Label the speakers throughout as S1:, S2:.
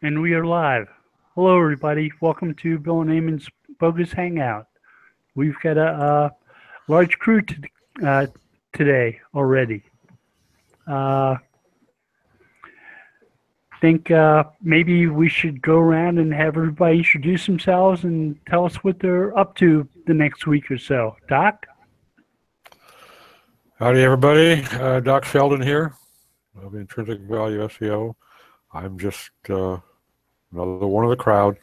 S1: And we are live. Hello, everybody. Welcome to Bill and Ammon's Bogus Hangout. We've got a large crew today already. Think maybe we should go around and have everybody introduce themselves and tell us what they're up to the next week or so. Doc?
S2: Howdy, everybody. Doc Sheldon here of Intrinsic Value SEO. I'm just another one of the crowd.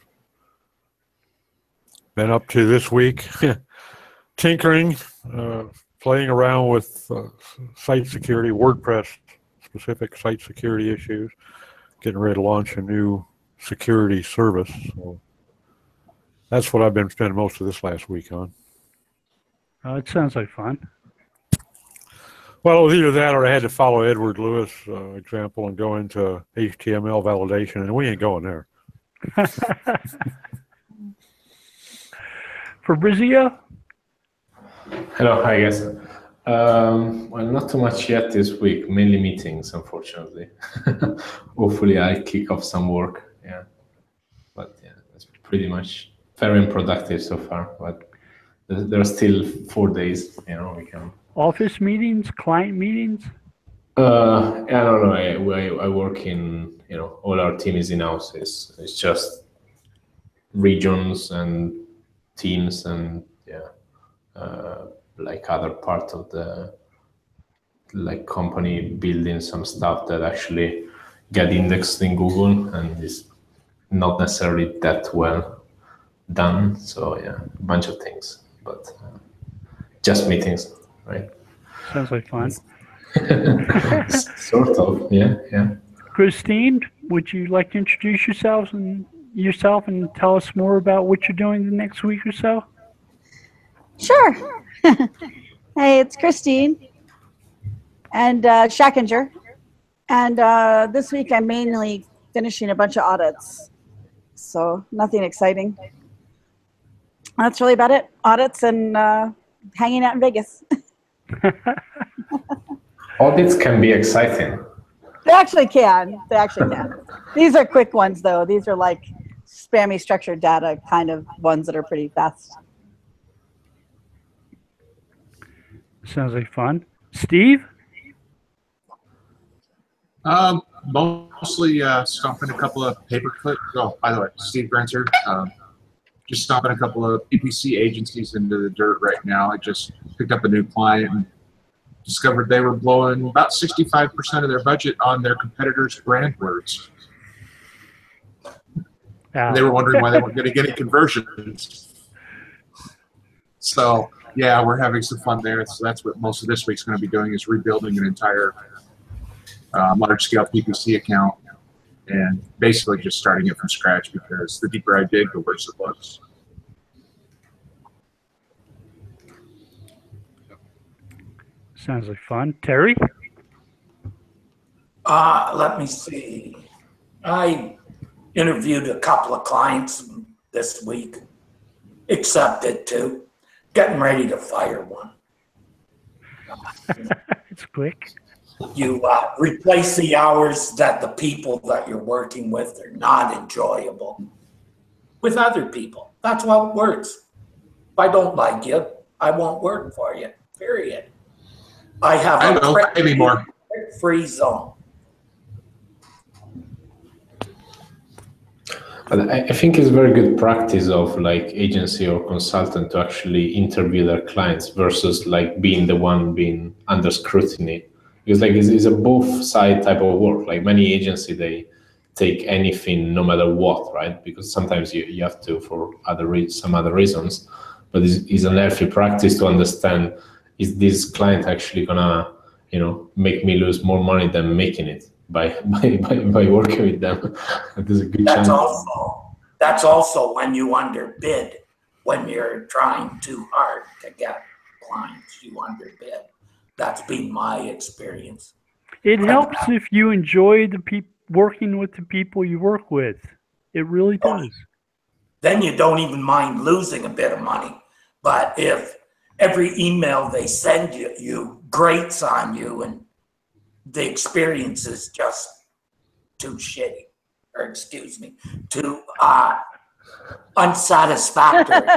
S2: Been up to this week tinkering, playing around with site security, WordPress specific site security issues, getting ready to launch a new security service. So that's what I've been spending most of this last week on.
S1: It sounds like fun.
S2: Well, it was either that or I had to follow Edward Lewis' example and go into HTML validation, and we ain't going there.
S1: Fabrizio?
S3: Hello, hi guys. Well, not too much yet this week, mainly meetings, unfortunately. Hopefully I kick off some work, yeah. But yeah, that's pretty much very unproductive so far, but there are still 4 days, we can...
S1: Office meetings, client meetings?
S3: I don't know, I work in, all our team is in-house. It's just regions and teams and, like other part of the company building some stuff that actually get indexed in Google and is not necessarily that well done. So yeah, a bunch of things, but just meetings, right?
S1: Sounds like fun.
S3: Sort of, yeah.
S1: Christine, would you like to introduce yourself and tell us more about what you're doing the next week or so?
S4: Sure. Hey, it's Christine and Schackinger. And this week I'm mainly finishing a bunch of audits. So nothing exciting. That's really about it. Audits and hanging out in Vegas.
S3: Audits can be exciting.
S4: They actually can. These are quick ones, though. These are like spammy structured data kind of ones that are pretty fast.
S1: Sounds like fun. Steve?
S5: Mostly stomping a couple of pay-per-click. Oh, by the way, Steve Grenzer. Just stomping a couple of PPC agencies into the dirt right now. I just picked up a new client and discovered they were blowing about 65% of their budget on their competitors' brand words. And they were wondering why they weren't getting any conversions. So yeah, we're having some fun there. So that's what most of this week's going to be doing, is rebuilding an entire large-scale PPC account and basically just starting it from scratch, because the deeper I dig, the worse it looks.
S1: Sounds like fun. Terry?
S6: Let me see. I interviewed a couple of clients this week, accepted two, getting ready to fire one.
S1: It's quick.
S6: You replace the hours that the people that you're working with are not enjoyable with other people. That's how it works. If I don't like you, I won't work for you, period. I have a free zone.
S3: I think it's very good practice of like agency or consultant to actually interview their clients versus like being the one being under scrutiny. Because like it's a both side type of work. Like many agency, they take anything no matter what, right? Because sometimes you have to for some other reasons. But it's an healthy practice to understand, is this client actually gonna, make me lose more money than making it by working with them? There's a good chance.
S6: That's also when you underbid, when you're trying too hard to get clients, you underbid. That's been my experience.
S1: It helps if you enjoy working with the people you work with. It really does.
S6: Then you don't even mind losing a bit of money. But if every email they send you grates on you and the experience is just too shitty, or excuse me, too unsatisfactory,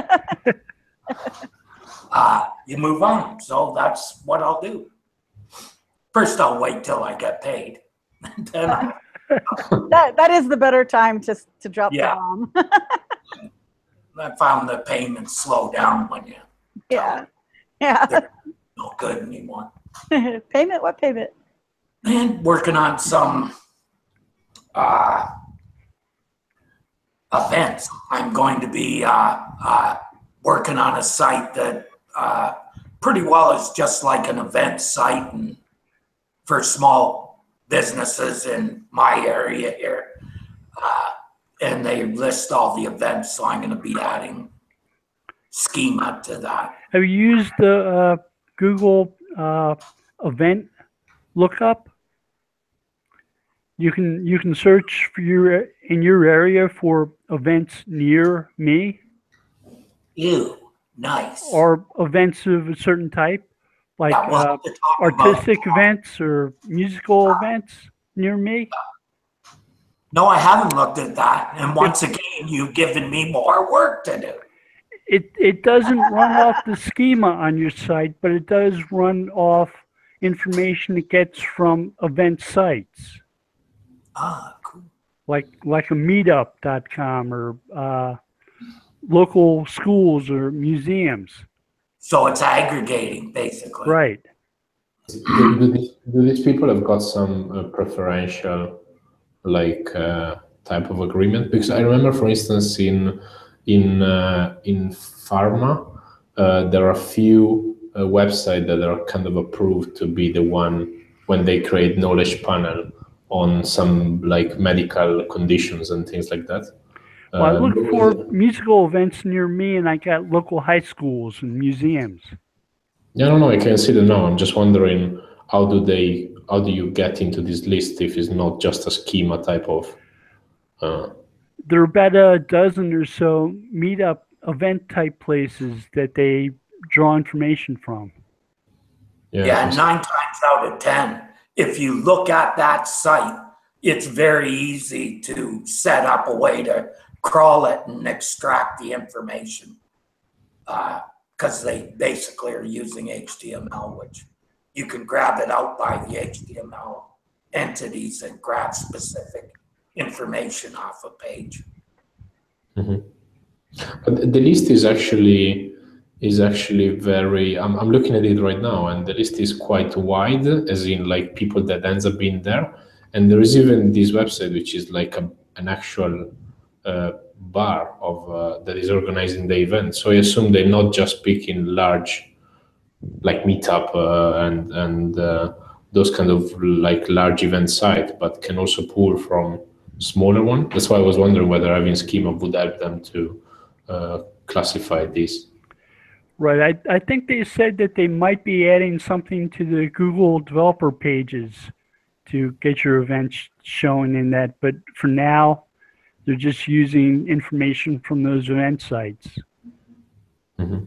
S6: you move on. So that's what I'll do. First, I'll wait till I get paid. Then
S4: that is the better time to drop
S6: Yeah.
S4: the bomb.
S6: I found the payments slow down when you
S4: Yeah. Yeah.
S6: no good anymore.
S4: Payment? What payment?
S6: And working on some events. I'm going to be working on a site that pretty well is just like an event site and for small businesses in my area here. And they list all the events, so I'm going to be adding schema to that.
S1: Have you used the Google event lookup? You can search for in your area for events near me.
S6: Ew, nice.
S1: Or events of a certain type, like
S6: Yeah, we'll have to talk about
S1: artistic events or musical events near me.
S6: No, I haven't looked at that. And once again, you've given me more work to do.
S1: It doesn't run off the schema on your site, but it does run off information it gets from event sites.
S6: Ah, cool.
S1: Like a meetup.com or local schools or museums.
S6: So it's aggregating, basically.
S1: Right.
S3: Do these people have got some preferential type of agreement? Because I remember, for instance, in pharma, there are a few websites that are kind of approved to be the one when they create knowledge panel on some like medical conditions and things like that.
S1: Well, I look for musical events near me, and I got local high schools and museums.
S3: Yeah, no, I can see them now. I'm just wondering, how do you get into this list if it's not just a schema type of?
S1: There are about a dozen or so meetup event type places that they draw information from.
S6: Yeah, 9 times out of 10, if you look at that site, it's very easy to set up a way to crawl it and extract the information because they basically are using HTML, which you can grab it out by the HTML entities and grab specific information off a page.
S3: Mm-hmm. But the list is actually very. I'm looking at it right now, and the list is quite wide, as in like people that ends up being there. And there is even this website which is like an actual bar of that is organizing the event. So I assume they're not just picking large, like Meetup and those kind of like large event site, but can also pull from smaller one. That's why I was wondering whether having schema would help them to classify this.
S1: Right. I think they said that they might be adding something to the Google developer pages to get your events shown in that. But for now, they're just using information from those event sites.
S3: Mm-hmm.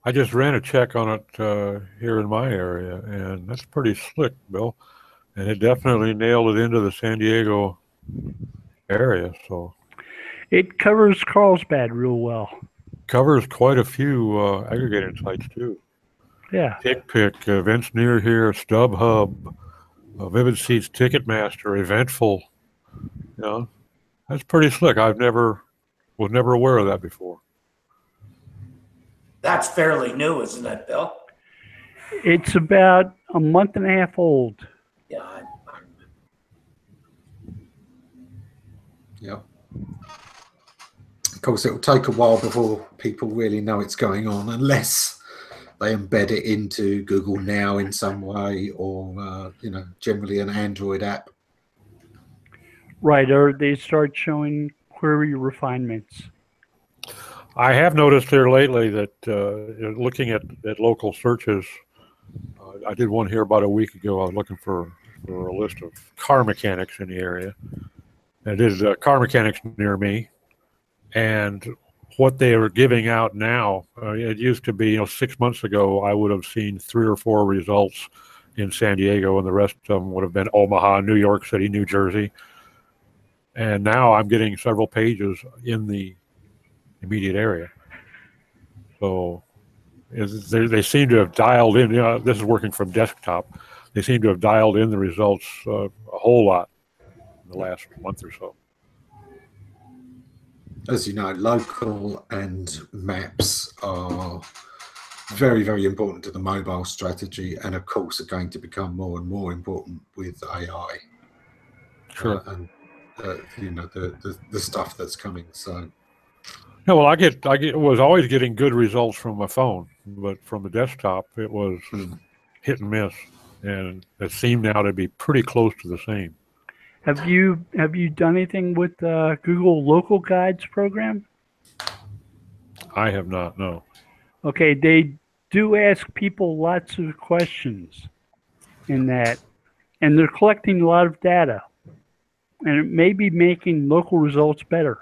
S2: I just ran a check on it here in my area, and that's pretty slick, Bill. And it definitely nailed it into the San Diego area. So
S1: it covers Carlsbad real well.
S2: Covers quite a few aggregated sites too.
S1: Yeah.
S2: TickPick, events near here, StubHub, Vivid Seats, Ticketmaster, Eventful. You know, that's pretty slick. Was never aware of that before.
S6: That's fairly new, isn't it, Bill?
S1: It's about a month and a half old.
S6: Yeah.
S7: Yeah. Of course, it'll take a while before people really know it's going on, unless they embed it into Google Now in some way, or generally an Android app.
S1: Right, or they start showing query refinements.
S2: I have noticed here lately that looking at local searches, I did one here about a week ago. I was looking for a list of car mechanics in the area. And it is car mechanics near me. And what they are giving out now, it used to be, 6 months ago, I would have seen 3 or 4 results in San Diego, and the rest of them would have been Omaha, New York City, New Jersey. And now I'm getting several pages in the immediate area. So they seem to have dialed in. This is working from desktop. They seem to have dialed in the results a whole lot in the last month or so.
S7: As you know, local and maps are very, very important to the mobile strategy, and of course are going to become more and more important with AI.
S2: Sure.
S7: And the stuff that's coming. So.
S2: Yeah, well, I was always getting good results from my phone, but from the desktop it was hit and miss, and it seemed now to be pretty close to the same.
S1: Have you done anything with Google Local Guides program?
S2: I have not, no.
S1: Okay, they do ask people lots of questions in that, and they're collecting a lot of data, and it may be making local results better.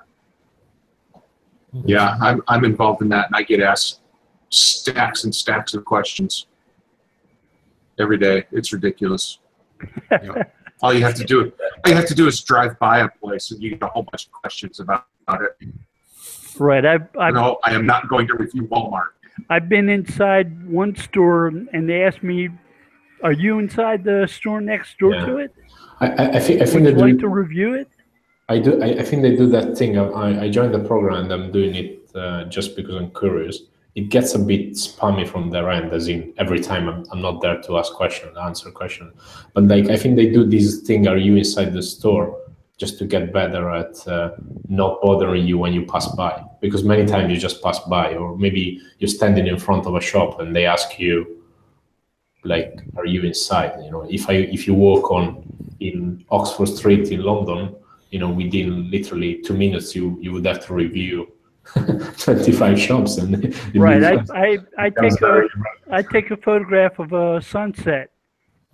S5: Yeah, I'm involved in that, and I get asked stacks and stacks of questions every day. It's ridiculous.
S7: Yeah.
S5: All you have to do is drive by a place, and you get a whole bunch of questions about it.
S1: Right.
S5: No, I am not going to review Walmart.
S1: I've been inside one store, and they asked me, "Are you inside the store next door to it?
S3: I think
S1: Would
S3: they
S1: you like to review it?"
S3: I do. I think they do that thing. I joined the program and I'm doing it just because I'm curious. It gets a bit spammy from their end, as in every time I'm not there to answer questions. But like I think they do this thing. Are you inside the store? Just to get better at not bothering you when you pass by, because many times you just pass by, or maybe you're standing in front of a shop and they ask you, like, "Are you inside?" If you walk in Oxford Street in London, within literally 2 minutes, you would have to review 25 shops. And
S1: right. I take a photograph of a sunset,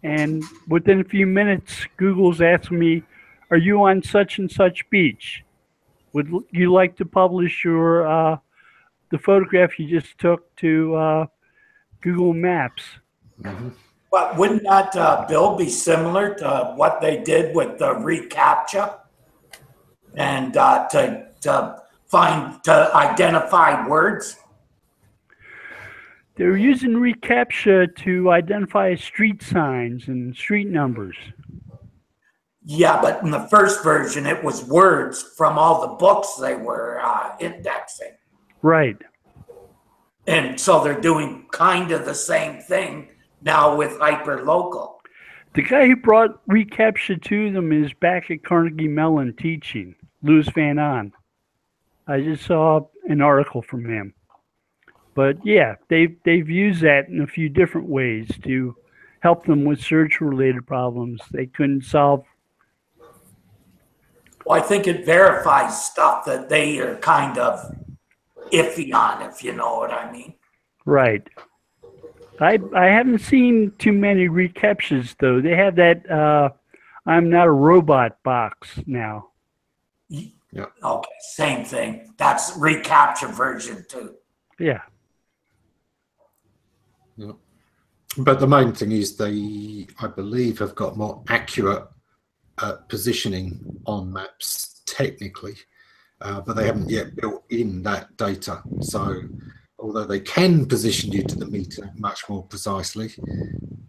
S1: and within a few minutes, Google's asking me, "Are you on such and such beach? Would you like to publish the photograph you just took to Google Maps?"
S7: Mm-hmm.
S6: But wouldn't that bill be similar to what they did with the reCAPTCHA and to identify words?
S1: They're using reCAPTCHA to identify street signs and street numbers.
S6: Yeah, but in the first version, it was words from all the books they were indexing.
S1: Right.
S6: And so they're doing kind of the same thing now with hyperlocal.
S1: The guy who brought reCAPTCHA to them is back at Carnegie Mellon teaching, Louis Van On. I just saw an article from him. But yeah, they've used that in a few different ways to help them with search-related problems they couldn't solve.
S6: Well, I think it verifies stuff that they are kind of iffy on, if you know what I mean.
S1: Right. I haven't seen too many reCAPTCHAs, though. They have that "I'm not a robot" box now.
S7: Yeah.
S6: Okay, same thing. That's reCAPTCHA version 2.
S1: Yeah.
S7: Yeah. But the main thing is they, I believe, have got more accurate positioning on maps technically, but they haven't yet built in that data. So although they can position you to the meter much more precisely,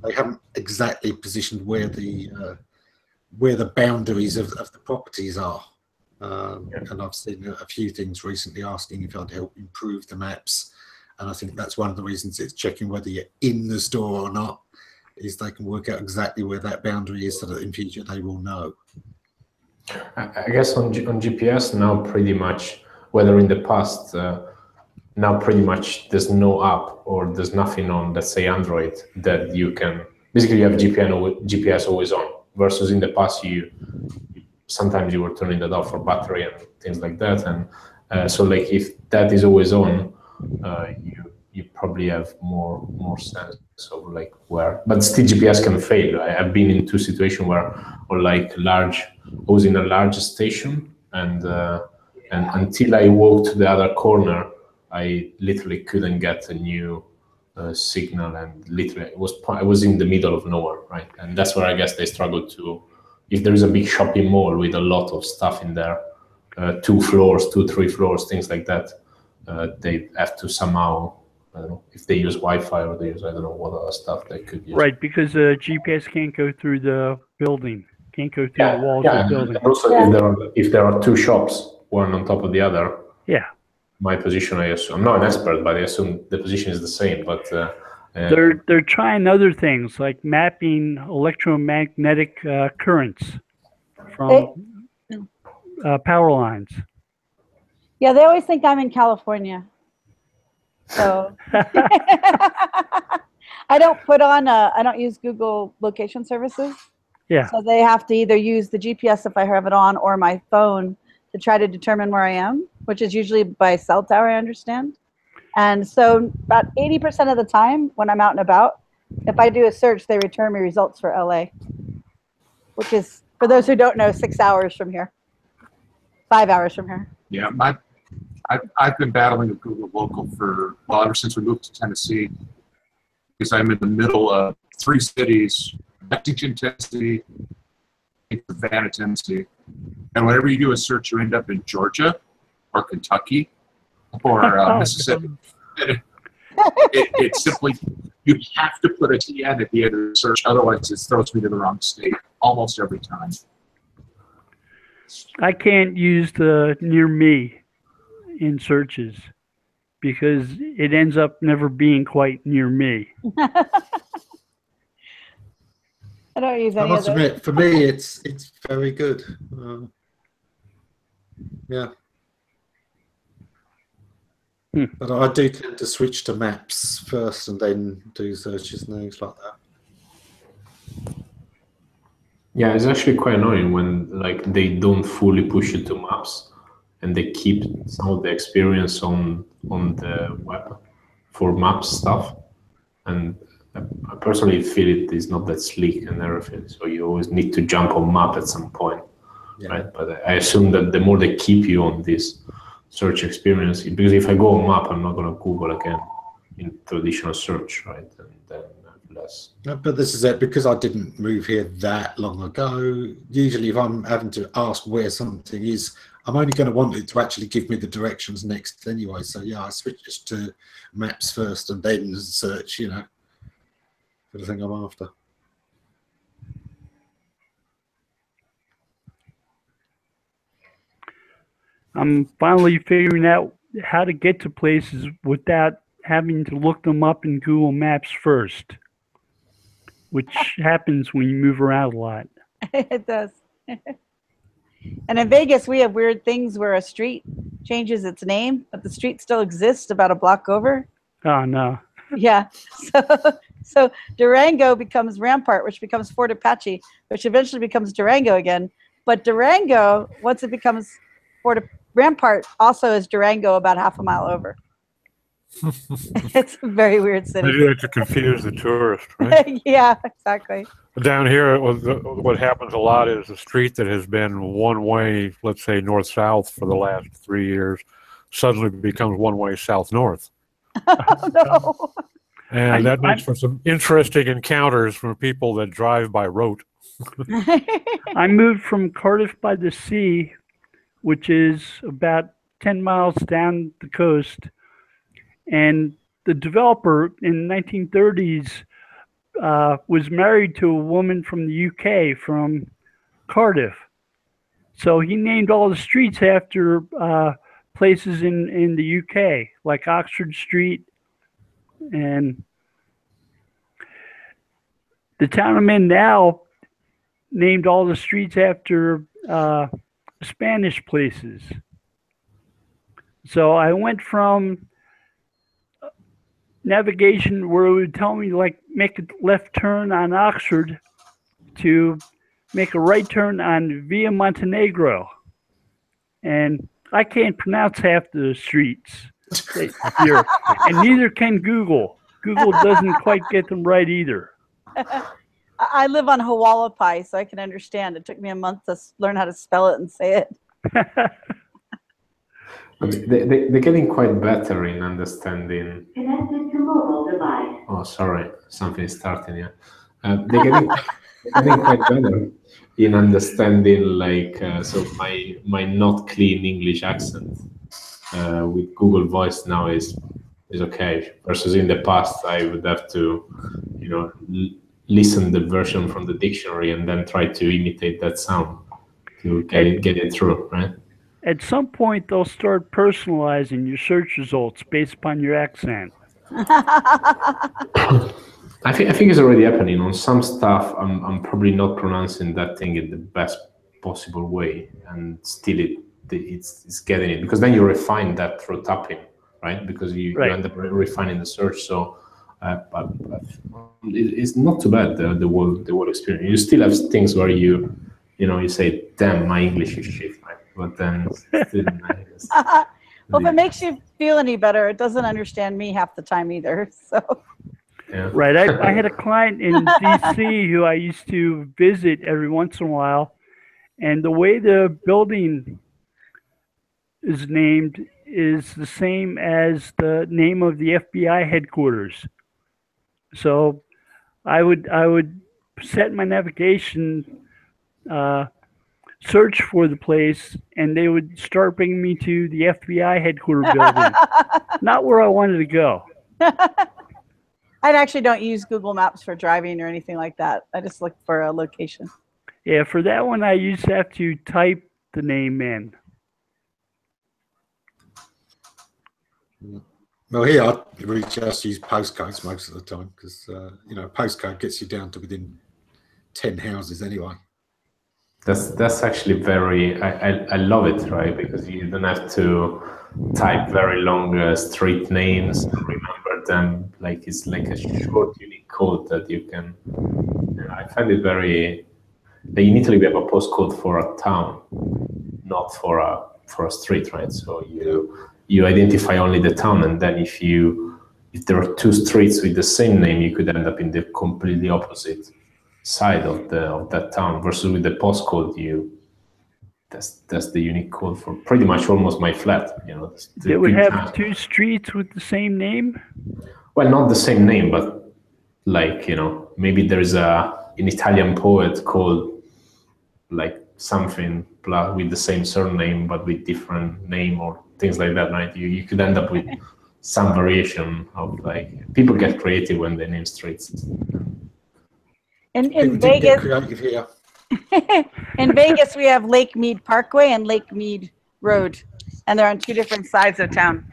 S7: they haven't exactly positioned where the boundaries of the properties are. And I've seen a few things recently asking if I'd help improve the maps. And I think that's one of the reasons it's checking whether you're in the store or not, is they can work out exactly where that boundary is so that in future they will know.
S3: I guess on GPS now, pretty much, whether in the past, now pretty much there's no app or there's nothing on, let's say, Android that you can, basically you have GPS always on, versus in the past sometimes you were turning that off for battery and things like that. And so like if that is always on, you probably have more sense of like where, but still GPS can fail. I've been in 2 situations where, or like I was in a large station and until I walked to the other corner, I literally couldn't get a new signal, and literally I was in the middle of nowhere, right? And that's where I guess they struggle to. If there is a big shopping mall with a lot of stuff in there, 2 floors, 3 floors, things like that, they have to somehow, I don't know, if they use Wi-Fi or they use, I don't know what other stuff they could use.
S1: Right, because the GPS can't go through the building, can't go through the walls of the building.
S3: And also, if there are 2 shops, one on top of the other,
S1: yeah.
S3: My position, I assume, I'm not an expert, but I assume the position is the same. But
S1: they're trying other things like mapping electromagnetic currents from power lines.
S4: Yeah, they always think I'm in California. So I don't put on I don't use Google location services.
S1: Yeah.
S4: So they have to either use the GPS if I have it on or my phone to try to determine where I am, which is usually by cell tower, I understand. And so about 80% of the time when I'm out and about, if I do a search, they return me results for LA, which is, for those who don't know, 6 hours from here, 5 hours from here.
S5: Yeah, I've been battling with Google Local ever since we moved to Tennessee, because I'm in the middle of 3 cities, Lexington, Tennessee, Savannah, Tennessee. And whenever you do a search, you end up in Georgia or Kentucky or Mississippi. It's simply, you have to put a TN at the end of the search, otherwise it throws me to the wrong state almost every time.
S1: I can't use the near me in searches because it ends up never being quite near me.
S4: I don't use any
S7: I must
S4: of those.
S7: admit, for me, it's very good. Yeah. But I do tend to switch to maps first and then do searches and things like that.
S3: Yeah, it's actually quite annoying when like they don't fully push it to maps and they keep some of the experience on the web for maps stuff. And I personally feel it is not that sleek and everything. So you always need to jump on map at some point, right? But I assume that the more they keep you on this search experience, because if I go on map, I'm not going to Google again in traditional search, right? And then less.
S7: But this is it, because I didn't move here that long ago. Usually if I'm having to ask where something is, I'm only going to want it to actually give me the directions next anyway. So yeah, I switch just to maps first and then search, you know, for the thing I'm after.
S1: I'm finally figuring out how to get to places without having to look them up in Google Maps first, which happens when you move around a lot.
S4: It does. And in Vegas, we have weird things where a street changes its name, but the street still exists about a block over.
S1: Oh, no.
S4: Yeah. So Durango becomes Rampart, which becomes Fort Apache, which eventually becomes Durango again. But Durango, once it becomes Rampart, also is Durango about half a mile over. It's a very weird city.
S2: They do it to confuse the tourist, right?
S4: Yeah, exactly.
S2: Down here, what happens a lot is a street that has been one way, let's say north-south for the last 3 years, suddenly becomes one way south-north.
S4: Oh, no.
S2: And that makes for some interesting encounters from people that drive by rote.
S1: I moved from Cardiff by the Sea, which is about 10 miles down the coast, and the developer in the 1930s was married to a woman from the UK, from Cardiff. So he named all the streets after places in the UK, like Oxford Street. And the town I'm in now named all the streets after Spanish places. So I went from navigation where it would tell me like make a left turn on Oxford to make a right turn on Via Montenegro. And I can't pronounce half the streets here, and neither can Google. Google doesn't quite get them right either.
S4: I live on Hualapai, so I can understand. It took me a month to learn how to spell it and say it.
S3: They're getting quite better in understanding.
S8: Connected to mobile device.
S3: Oh, sorry, something is starting here. They're getting quite better in understanding, like, so my not clean English accent with Google Voice now is okay. Versus in the past, I would have to, listen the version from the dictionary and then try to imitate that sound to get it through, right?
S1: At some point, they'll start personalizing your search results based upon your accent.
S3: I think it's already happening on some stuff. I'm probably not pronouncing that thing in the best possible way, and still it's getting it, because then you refine that through tapping, right? Because you end up refining the search. So it's not too bad, the whole experience. You still have things where you say, "Damn, my English is shit," right? But then still,
S4: well, if it makes you feel any better, it doesn't understand me half the time either. So.
S3: Yeah.
S1: Right. I had a client in DC who I used to visit every once in a while, and the way the building is named is the same as the name of the FBI headquarters. So I would set my navigation search for the place, and they would start bringing me to the FBI headquarters building, not where I wanted to go.
S4: I actually don't use Google Maps for driving or anything like that. I just look for a location.
S1: Yeah, for that one, I used to have to type the name in.
S7: Well, here we just use postcodes most of the time because postcode gets you down to within 10 houses anyway.
S3: That's actually very. I love it, right? Because you don't have to type very long street names and remember them. Like, it's like a short, unique code that you can. I find it very. In Italy, we have a postcode for a town, not for a street, right? So you identify only the town, and then if there are two streets with the same name, you could end up in the completely opposite side of that town. Versus with the postcode, that's the unique code for pretty much almost my flat.
S1: It would have two streets with the same name.
S3: Well, not the same name, but like maybe there's an Italian poet called like something with the same surname but with different name or things like that, right? You could end up with some variation of, like, people get creative when they name streets.
S4: In Vegas, in Vegas, we have Lake Mead Parkway and Lake Mead Road, and they're on two different sides of town.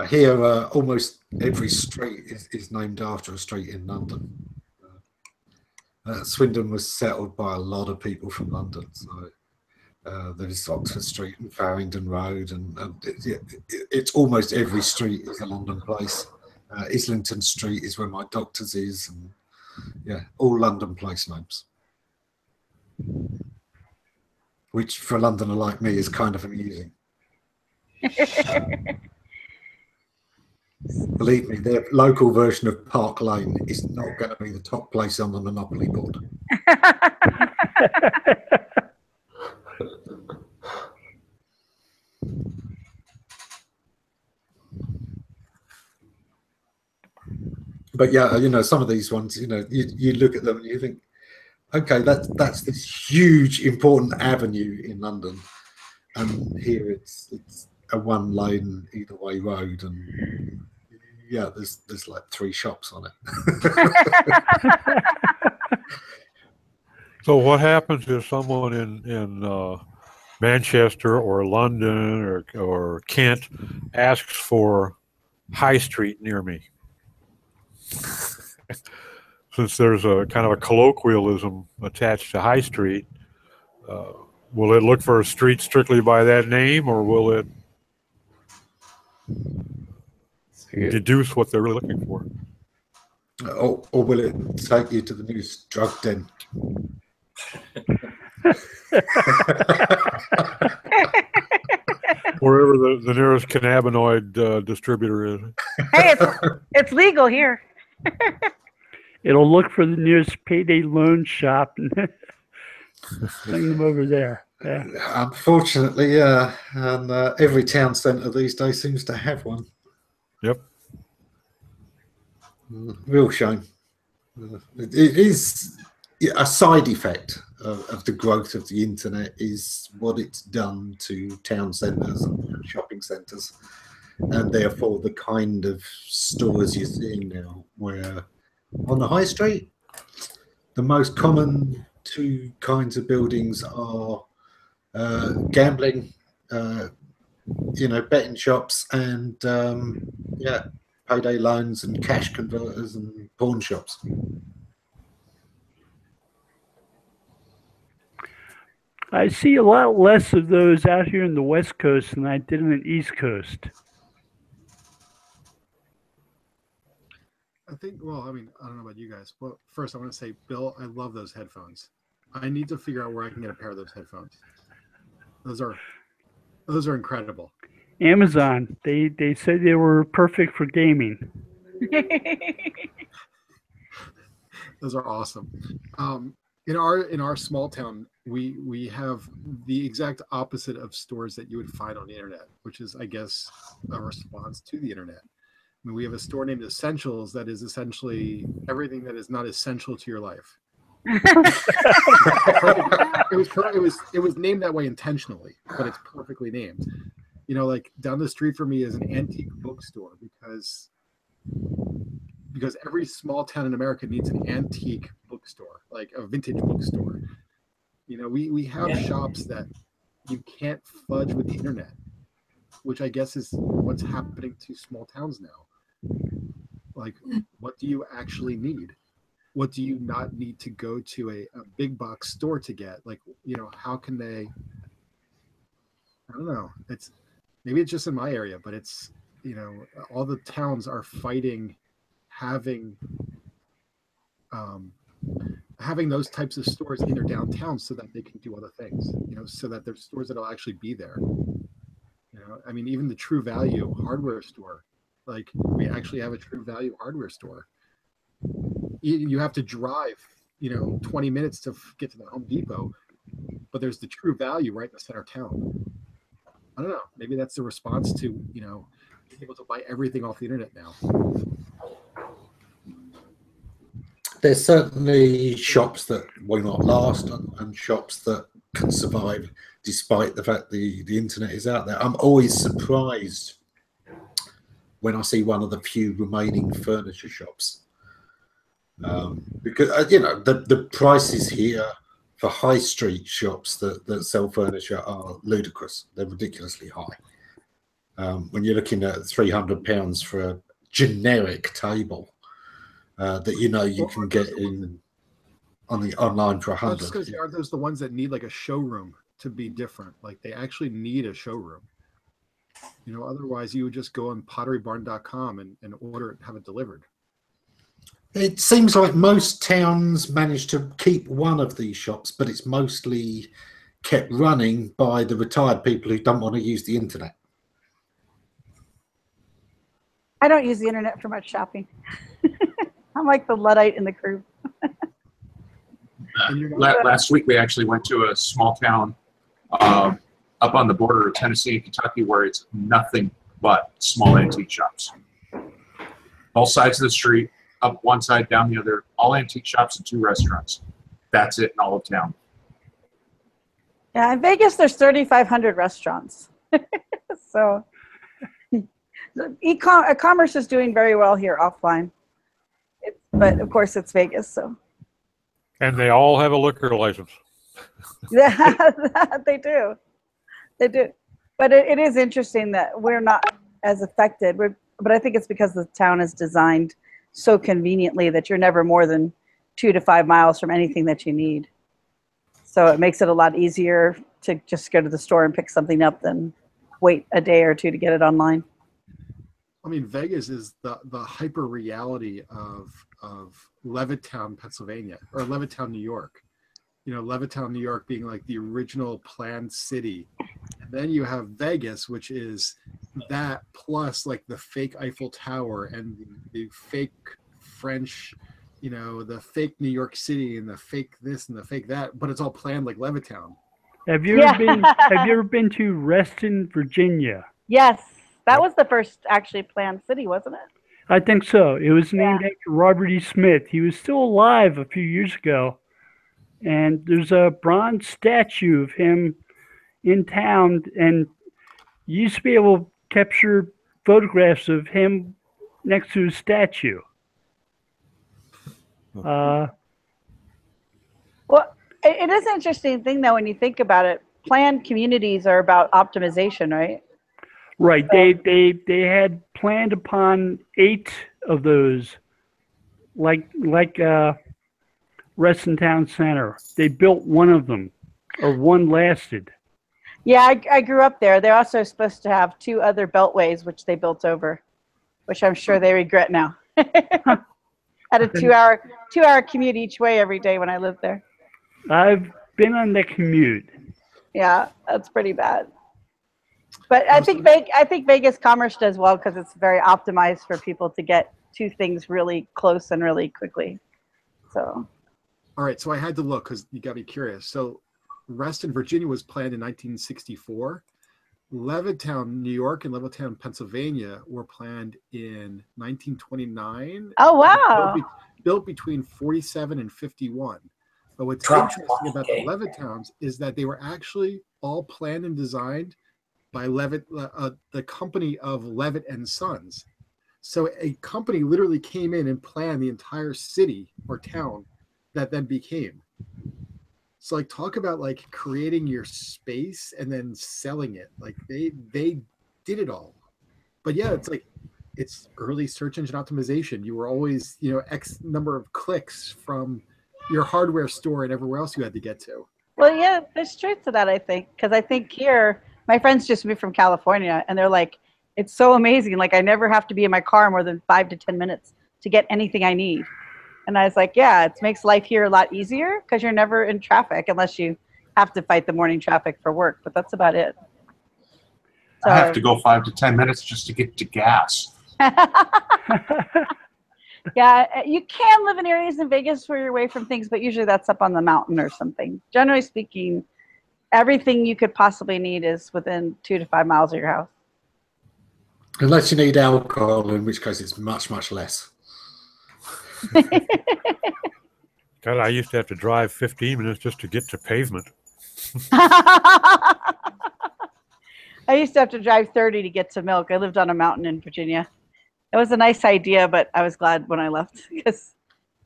S7: Here, almost every street is named after a street in London. Swindon was settled by a lot of people from London, so there's Oxford Street and Farringdon Road, and it's almost every street is a London place. Islington Street is where my doctor's is, and all London place names, which for a Londoner like me is kind of amusing. Believe me, their local version of Park Lane is not going to be the top place on the Monopoly board. But some of these ones, you look at them and you think, okay, that's this huge important avenue in London, and here it's a one-lane either way road, and there's like 3 shops on it.
S2: So what happens if someone in Manchester or London or Kent asks for High Street near me? Since there's a kind of a colloquialism attached to High Street, will it look for a street strictly by that name, or will it deduce what they're really looking for?
S7: Or will it take you to the nearest drug den?
S2: Wherever the nearest cannabinoid distributor is.
S4: Hey, it's legal here.
S1: It'll look for the nearest payday loan shop and bring them over there. Yeah.
S7: Unfortunately, and every town centre these days seems to have one.
S2: Yep.
S7: Real shame. It is a side effect of the growth of the internet is what it's done to town centres and shopping centres, and therefore the kind of stores you're seeing now, where on the high street, the most common two kinds of buildings are gambling, betting shops, and payday loans and cash converters and pawn shops.
S1: I see a lot less of those out here in the West Coast than I did on the East Coast.
S8: I think, well, I mean, I don't know about you guys, but first I want to say, Bill, I love those headphones. I need to figure out where I can get a pair of those headphones. Those are incredible.
S1: Amazon, they said they were perfect for gaming.
S8: Those are awesome. In our small town, we have the exact opposite of stores that you would find on the internet, which is, I guess, a response to the internet. I mean, we have a store named Essentials that is essentially everything that is not essential to your life. It was named that way intentionally, but it's perfectly named. Like down the street from me is an antique bookstore because every small town in America needs an antique bookstore, like a vintage bookstore. We have shops that you can't fudge with the internet, which I guess is what's happening to small towns now. Like, what do you actually need? What do you not need to go to a big box store to get? Like, how can they? I don't know. Maybe it's just in my area, but it's, all the towns are fighting having those types of stores in their downtown so that they can do other things, so that there's stores that'll actually be there. I mean, even the True Value hardware store, like we actually have a True Value hardware store. You have to drive, 20 minutes to get to the Home Depot, but there's the True Value right in the center of town. I don't know. Maybe that's the response to, being able to buy everything off the internet now.
S7: There's certainly shops that will not last and shops that can survive despite the fact the internet is out there. I'm always surprised when I see one of the few remaining furniture shops. Because, the prices here for high street shops that sell furniture are ludicrous. They're ridiculously high. When you're looking at £300 for a generic table that you can get online for 100.
S8: Aren't those the ones that need like a showroom to be different? Like they actually need a showroom. Otherwise you would just go on potterybarn.com and order it and have it delivered.
S7: It seems like most towns manage to keep one of these shops, but it's mostly kept running by the retired people who don't want to use the internet.
S4: I don't use the internet for much shopping. I'm like the Luddite in the crew.
S5: Last week we actually went to a small town up on the border of Tennessee and Kentucky where it's nothing but small antique shops. Both sides of the street, up one side, down the other, all antique shops and 2 restaurants. That's it in all of town.
S4: Yeah, in Vegas there's 3,500 restaurants. So e-commerce is doing very well here offline. But of course it's Vegas, so.
S2: And they all have a liquor license.
S4: Yeah, they do. They do. But it is interesting that we're not as affected. But I think it's because the town is designed so conveniently that you're never more than 2 to 5 miles from anything that you need. So it makes it a lot easier to just go to the store and pick something up than wait a day or two to get it online.
S8: I mean, Vegas is the hyper reality of Levittown, Pennsylvania, or Levittown, New York. Levittown, New York being like the original planned city. And then you have Vegas, which is that plus like the fake Eiffel Tower and the fake French, the fake New York City and the fake this and the fake that, but it's all planned like Levittown.
S1: Have you ever been to Reston, Virginia?
S4: Yes. That was the first actually planned city, wasn't it?
S1: I think so. It was named after Robert E. Smith. He was still alive a few years ago, and there's a bronze statue of him in town, and you used to be able to capture photographs of him next to his statue.
S4: Well, it is an interesting thing, though, when you think about it. Planned communities are about optimization, right?
S1: Right. They had planned upon 8 of those, like Reston Town Center. They built one of them, or one lasted.
S4: Yeah, I grew up there. They're also supposed to have 2 other beltways, which they built over, which I'm sure they regret now. Had a 2-hour commute each way every day when I lived there.
S1: I've been on the commute.
S4: Yeah, that's pretty bad. But I think Vegas Commerce does well because it's very optimized for people to get to things really close and really quickly. So.
S8: All right, so I had to look because you got me curious. So Reston, Virginia was planned in 1964. Levittown, New York, and Levittown, Pennsylvania were planned in 1929.
S4: Oh, wow.
S8: Built between 47 and 51. But what's interesting about the Levittowns is that they were actually all planned and designed by the company of Levitt and Sons. So a company literally came in and planned the entire city or town that then became. So like talk about like creating your space and then selling it. Like they did it all. But yeah, it's like it's early search engine optimization. You were always, X number of clicks from your hardware store and everywhere else you had to get to.
S4: Well, yeah, there's truth to that, I think, because I think here my friends just moved from California and they're like, it's so amazing. Like I never have to be in my car more than 5 to 10 minutes to get anything I need. And I was like, yeah, it makes life here a lot easier because you're never in traffic unless you have to fight the morning traffic for work. But that's about it. So,
S5: I have to go 5 to 10 minutes just to get to gas.
S4: Yeah, you can live in areas in Vegas where you're away from things, but usually that's up on the mountain or something. Generally speaking, everything you could possibly need is within 2 to 5 miles of your house.
S7: Unless you need alcohol, in which case it's much, much less.
S2: God, I used to have to drive 15 minutes just to get to pavement.
S4: I used to have to drive 30 to get to milk. I lived on a mountain in Virginia. It was a nice idea, but I was glad when I left because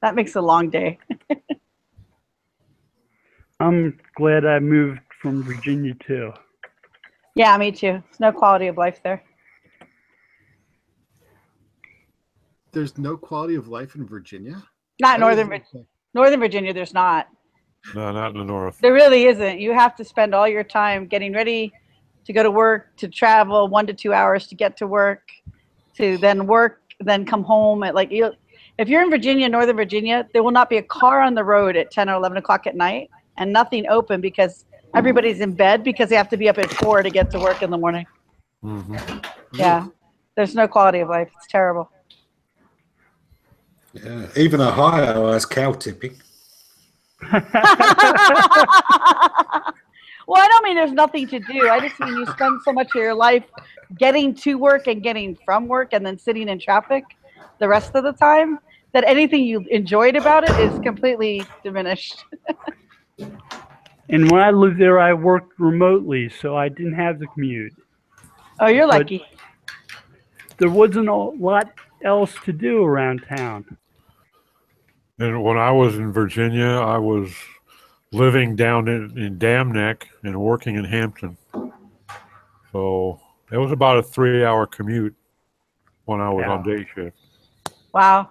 S4: that makes a long day.
S1: I'm glad I moved from Virginia too.
S4: Yeah, me too. There's no quality of life there.
S8: There's no quality of life in Virginia?
S4: Not Northern Virginia. Northern Virginia, there's not.
S2: No, not in the north.
S4: There really isn't. You have to spend all your time getting ready to go to work, to travel 1 to 2 hours to get to work, to then work, then come home at if you're in Virginia, Northern Virginia, there will not be a car on the road at 10 or 11 o'clock at night and nothing open because everybody's in bed because they have to be up at 4 to get to work in the morning.
S2: Mm-hmm.
S4: Yeah, there's no quality of life. It's terrible.
S7: Yeah, even Ohio has cow tipping.
S4: Well, I don't mean there's nothing to do. I just mean you spend so much of your life getting to work and getting from work and then sitting in traffic the rest of the time that anything you enjoyed about it is completely diminished.
S1: And when I lived there, I worked remotely, so I didn't have the commute.
S4: Oh, you're lucky.
S1: There wasn't a lot else to do around town.
S2: And when I was in Virginia, I was living down in Dam Neck and working in Hampton. So it was about a 3-hour commute when I was on day shift.
S4: Wow.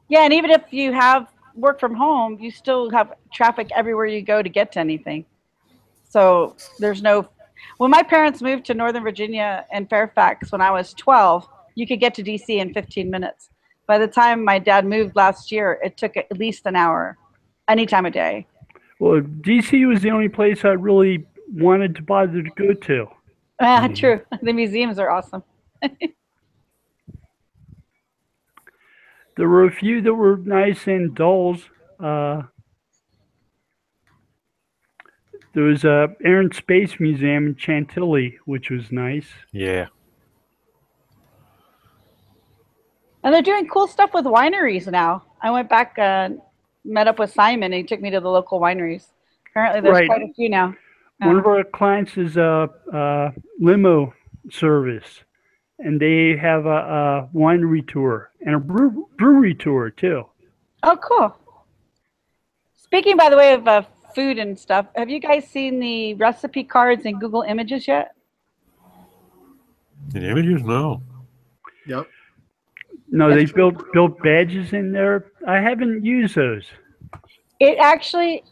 S4: Yeah, and even if you have work from home, you still have traffic everywhere you go to get to anything. So there's no... When my parents moved to Northern Virginia and Fairfax when I was 12, you could get to D.C. in 15 minutes. By the time my dad moved last year, it took at least an hour, any time of day.
S1: Well, D.C. was the only place I really wanted to bother to go to.
S4: True. The museums are awesome.
S1: There were a few that were nice in Dulles. There was a Air and Space Museum in Chantilly, which was nice.
S2: Yeah.
S4: And they're doing cool stuff with wineries now. I went back, met up with Simon, and he took me to the local wineries. Apparently, there's
S1: Right.
S4: quite a few now.
S1: One of our clients is a limo service, and they have a winery tour and a brewery tour too.
S4: Oh, cool. Speaking, by the way, of food and stuff, have you guys seen the recipe cards in Google Images yet?
S2: In images, no.
S8: Yep.
S1: No, they built badges in there. I haven't used those.
S4: It actually,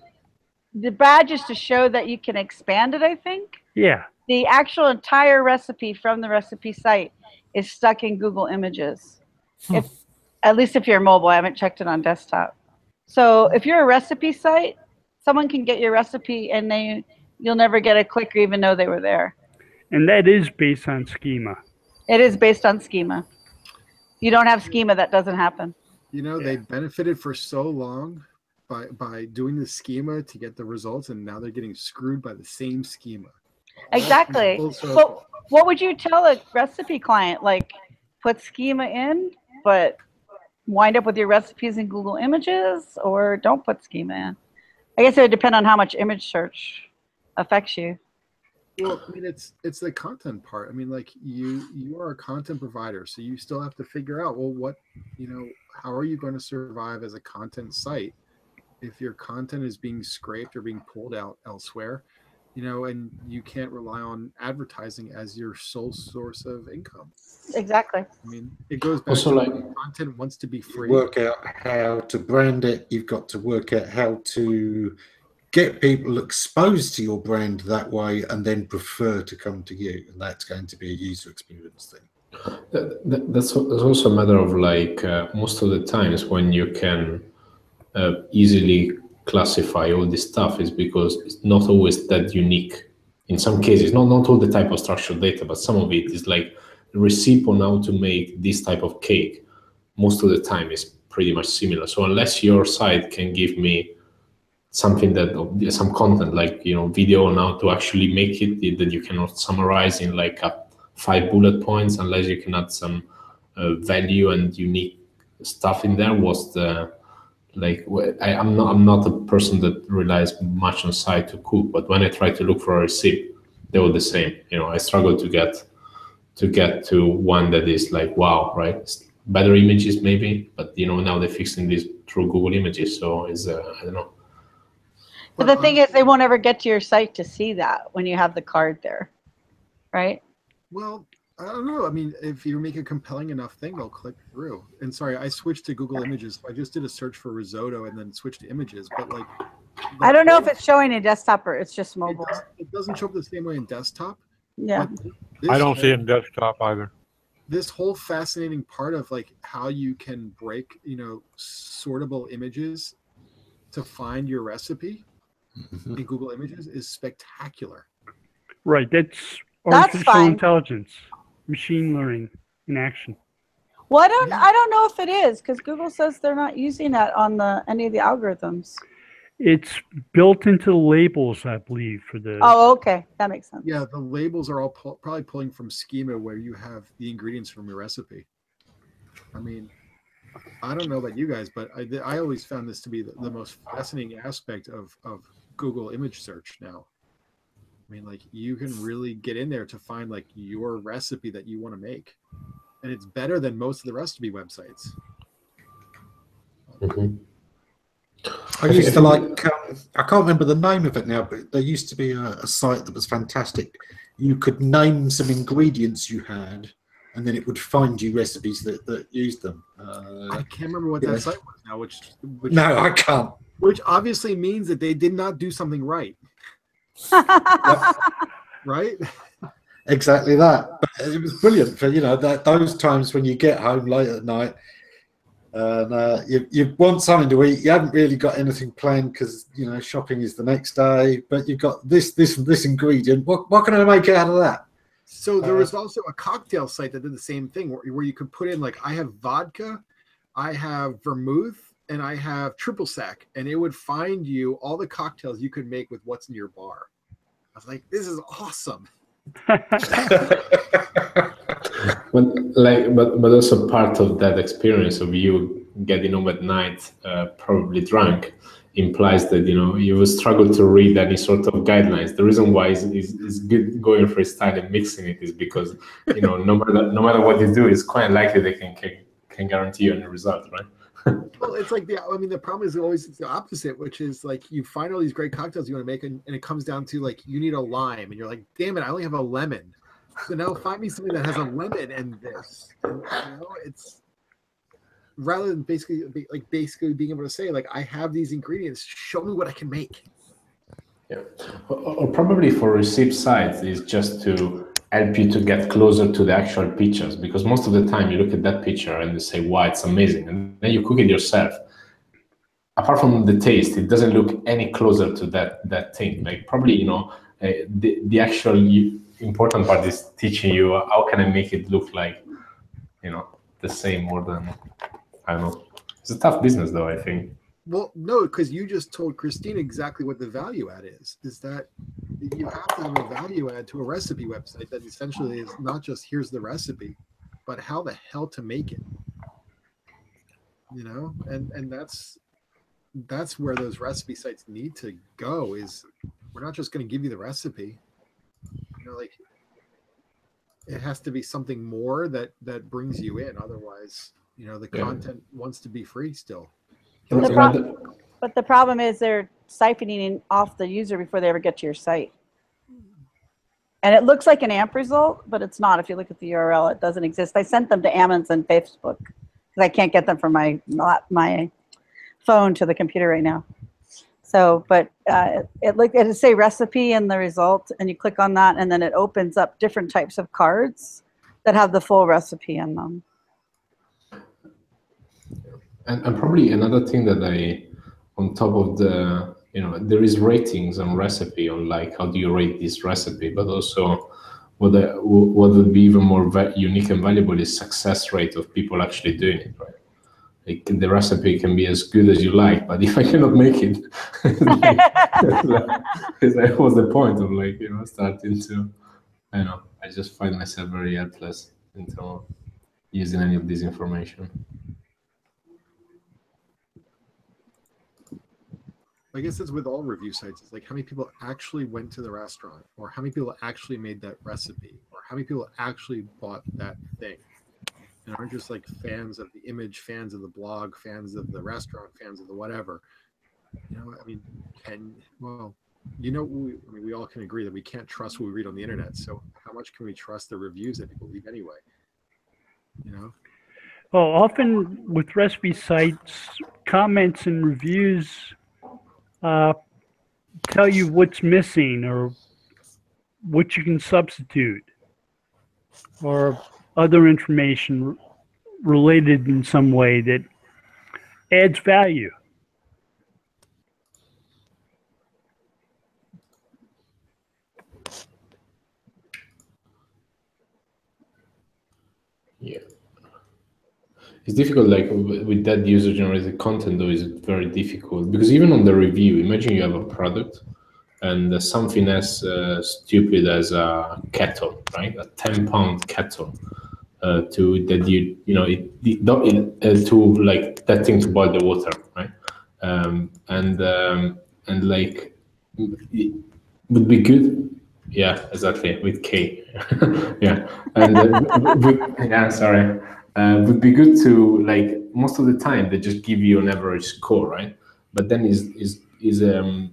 S4: the badge is to show that you can expand it, I think.
S1: Yeah.
S4: The actual entire recipe from the recipe site is stuck in Google Images. If, at least if you're mobile, I haven't checked it on desktop. So if you're a recipe site, someone can get your recipe and you'll never get a clicker even though they were there.
S1: And that is based on schema.
S4: It is based on schema. You don't have schema, that doesn't happen.
S8: You know, they benefited for so long by doing the schema to get the results, and now they're getting screwed by the same schema.
S4: Exactly. But what would you tell a recipe client? Like, put schema in, but wind up with your recipes in Google Images, or don't put schema in? I guess it would depend on how much image search affects you.
S8: Well, I mean, it's the content part. I mean, like you are a content provider, so you still have to figure out, well, how are you going to survive as a content site if your content is being scraped or being pulled out elsewhere, and you can't rely on advertising as your sole source of income.
S4: Exactly.
S8: I mean, it goes back
S3: Also,
S8: to
S3: like,
S8: content wants to be free.
S7: Work out how to brand it. You've got to work out how to get people exposed to your brand that way and then prefer to come to you. And that's going to be a user experience thing.
S3: That's also a matter of like most of the times when you can easily classify all this stuff is because it's not always that unique. In some cases, not all the type of structured data, but some of it is like the recipe on how to make this type of cake. Most of the time is pretty much similar. So unless your site can give me something some content like video on how to actually make it that you cannot summarize in like 5 bullet points, unless you can add some value and unique stuff in there. I'm not a person that relies much on site to cook, but when I try to look for a recipe, they were the same. I struggle to get to one that is like, wow, right? It's better images maybe, but now they're fixing this through Google Images, so it's I don't know.
S4: But the thing is, they won't ever get to your site to see that when you have the card there, right?
S8: Well, I don't know. I mean, if you make a compelling enough thing, they'll click through. And sorry, I switched to Google Images. I just did a search for risotto and then switched to images. But like,
S4: I don't know if it's showing in desktop or it's just mobile.
S8: It doesn't show up the same way in desktop.
S4: Yeah.
S2: I don't see it in desktop either.
S8: This whole fascinating part of like how you can break, sortable images to find your recipe in Google Images is spectacular.
S1: Right. That's artificial intelligence, machine learning in action.
S4: Well, I don't know if it is, because Google says they're not using that on any of the algorithms.
S1: It's built into the labels, I believe, for the.
S4: Oh, okay, that makes sense.
S8: Yeah, the labels are all probably pulling from schema where you have the ingredients from your recipe. I mean, I don't know about you guys, but I always found this to be the most fascinating aspect of Google image search now. I mean, like, you can really get in there to find like your recipe that you want to make, and it's better than most of the recipe websites.
S3: Mm-hmm.
S7: I used to like, I can't remember the name of it now, but there used to be a site that was fantastic. You could name some ingredients you had, and then it would find you recipes that used them.
S8: I can't remember what that site was now. Which
S7: no, I can't.
S8: Which obviously means that they did not do something right. Right?
S7: Exactly that. But it was brilliant for those times when you get home late at night and you want something to eat. You haven't really got anything planned because shopping is the next day, but you've got this ingredient. What can I make out of that?
S8: So there was also a cocktail site that did the same thing where you could put in like, I have vodka, I have vermouth, and I have triple sec, and it would find you all the cocktails you could make with what's in your bar. I was like, this is awesome.
S3: but also part of that experience of you getting home at night, probably drunk, implies that you will struggle to read any sort of guidelines. The reason why is good going freestyle and mixing it is because no matter what you do, it's quite likely they can guarantee you any result, right?
S8: Well, it's like the problem is always the opposite, which is like you find all these great cocktails you want to make, and it comes down to like you need a lime, and you're like, damn it, I only have a lemon. So now find me something that has a lemon and this. And, it's rather than basically being able to say like I have these ingredients, show me what I can make.
S3: Yeah, or probably for receipt sites is just to help you to get closer to the actual pictures, because most of the time you look at that picture and you say, wow, it's amazing, and then you cook it yourself. Apart from the taste, it doesn't look any closer to that thing. Like probably the actual important part is teaching you how can I make it look like the same more than, I don't know. It's a tough business though, I think.
S8: Well, no, because you just told Christine exactly what the value add is that you have to have a value add to a recipe website that essentially is not just here's the recipe, but how the hell to make it. And that's where those recipe sites need to go. Is we're not just going to give you the recipe. It has to be something more that brings you in. Otherwise, the content wants to be free still.
S4: But the problem is they're siphoning off the user before they ever get to your site. And it looks like an AMP result, but it's not. If you look at the URL, it doesn't exist. I sent them to Ammon's and Facebook because I can't get them from my phone to the computer right now. So, but it say recipe in the result, and you click on that, and then it opens up different types of cards that have the full recipe in them.
S3: And probably another thing that on top of the, there is ratings on recipe on like how do you rate this recipe, but also what would be even more unique and valuable is success rate of people actually doing it, right? Like the recipe can be as good as you like, but if I cannot make it, what's the point of starting to, I just find myself very helpless in terms of using any of this information.
S8: I guess it's with all review sites. It's like how many people actually went to the restaurant, or how many people actually made that recipe, or how many people actually bought that thing, and aren't just like fans of the image, fans of the blog, fans of the restaurant, fans of the whatever. We all can agree that we can't trust what we read on the internet. So how much can we trust the reviews that people leave anyway?
S1: Well, often with recipe sites, comments and reviews tell you what's missing or what you can substitute or other information related in some way that adds value.
S3: Yeah. It's difficult, like with that user-generated content, though, is very difficult because even on the review, imagine you have a product and something as stupid as a kettle, right? A 10-pound kettle to like that thing to boil the water, right? And like it would be good. Yeah, exactly, with K. Yeah, and yeah, sorry. Would be good to, like, most of the time they just give you an average score, right? But then is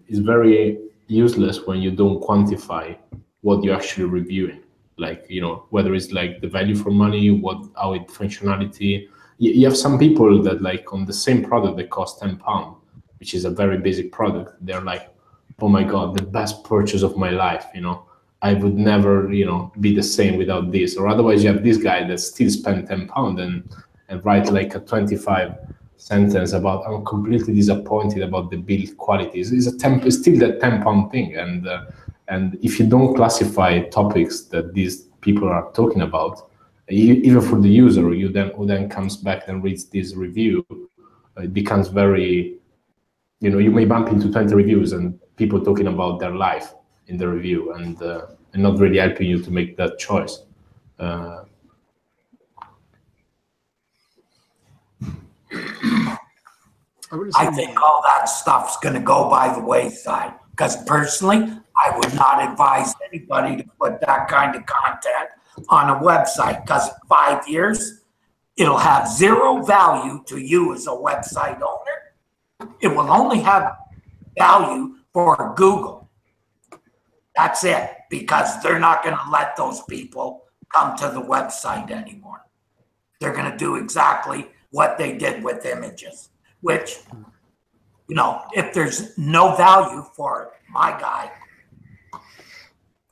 S3: very useless when you don't quantify what you're actually reviewing. Like, whether it's like the value for money, how it functionality. You have some people that, like, on the same product that costs £10, which is a very basic product, they're like, oh my God, the best purchase of my life, I would never, be the same without this. Or otherwise you have this guy that still spent £10 and write like a 25 sentence about, I'm completely disappointed about the build quality. It's still that £10 thing. And if you don't classify topics that these people are talking about, even for the user, who then comes back and reads this review, it becomes very, you may bump into 20 reviews and people talking about their life in the review and not really helping you to make that choice.
S6: I think all that stuff's going to go by the wayside. Because personally, I would not advise anybody to put that kind of content on a website. Because in 5 years, it'll have zero value to you as a website owner. It will only have value for Google. That's it. Because they're not going to let those people come to the website anymore. They're going to do exactly what they did with images, which, you know, if there's no value for my guy,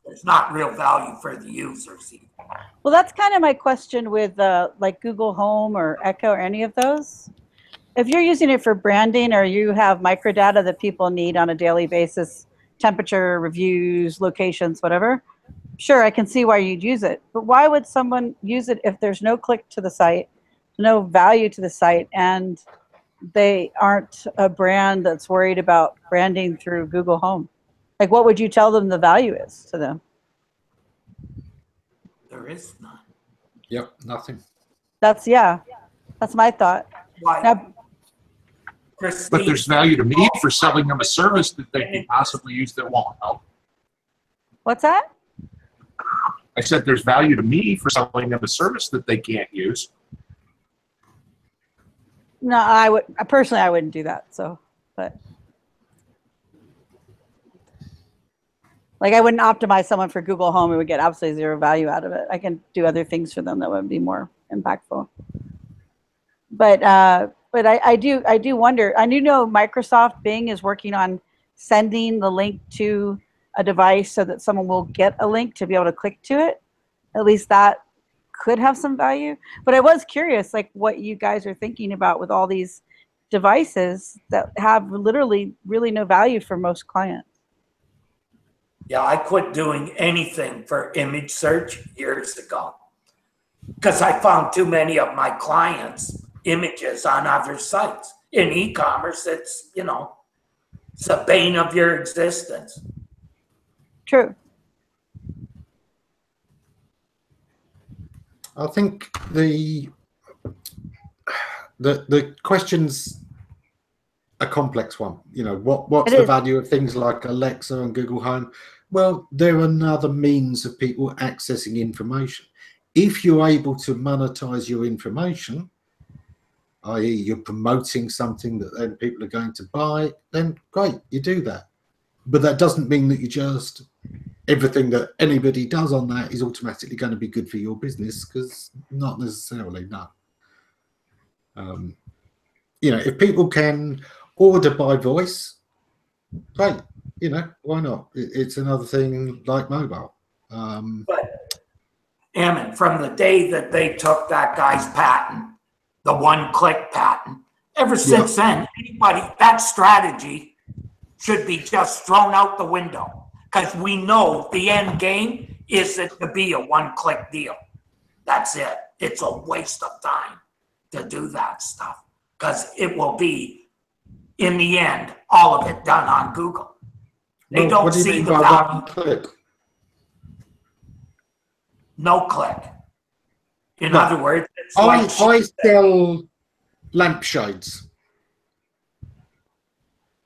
S6: there's not real value for the users either.
S4: Well, that's kind of my question with like Google Home or Echo or any of those. If you're using it for branding or you have microdata that people need on a daily basis, temperature, reviews, locations, whatever, sure, I can see why you'd use it. But why would someone use it if there's no click to the site, no value to the site, and they aren't a brand that's worried about branding through Google Home? Like, what would you tell them the value is to them?
S6: There is none.
S7: Yep, nothing.
S4: That's my thought.
S6: Why?
S4: Now,
S5: But there's value to me for selling them a service that they can possibly use that won't help.
S4: what's that?
S5: I said there's value to me for selling them a service that they can't use.
S4: No, I would personally, I wouldn't do that. So, but like, I wouldn't optimize someone for Google Home. It would get absolutely zero value out of it. I can do other things for them that would be more impactful. But I do wonder. I do know Microsoft Bing is working on sending the link to a device so that someone will get a link to be able to click to it. At least that could have some value. But I was curious, like, what you guys are thinking about with all these devices that have literally really no value for most clients.
S6: Yeah, I quit doing anything for image search years ago because I found too many of my clients' images on other sites. In e-commerce, it's, you know, it's the bane of your existence.
S4: True.
S7: I think the question's a complex one. You know, what's the value of things like Alexa and Google Home? Well, they're another means of people accessing information. If you're able to monetize your information, i.e. you're promoting something that then people are going to buy, then great, you do that. But that doesn't mean that you just, everything that anybody does on that is automatically going to be good for your business, because not necessarily, no. You know, if people can order by voice, great, you know, why not? It's another thing like mobile.
S6: But, Ammon, from the day that they took that guy's patent, the one-click patent, ever since then, that strategy should be just thrown out the window, because we know the end game is it to be a one-click deal. That's it. It's a waste of time to do that stuff, because it will be, in the end, all of it done on Google. They don't see the value.
S7: Click?
S6: No click. In other words, it's
S7: I sell lampshades.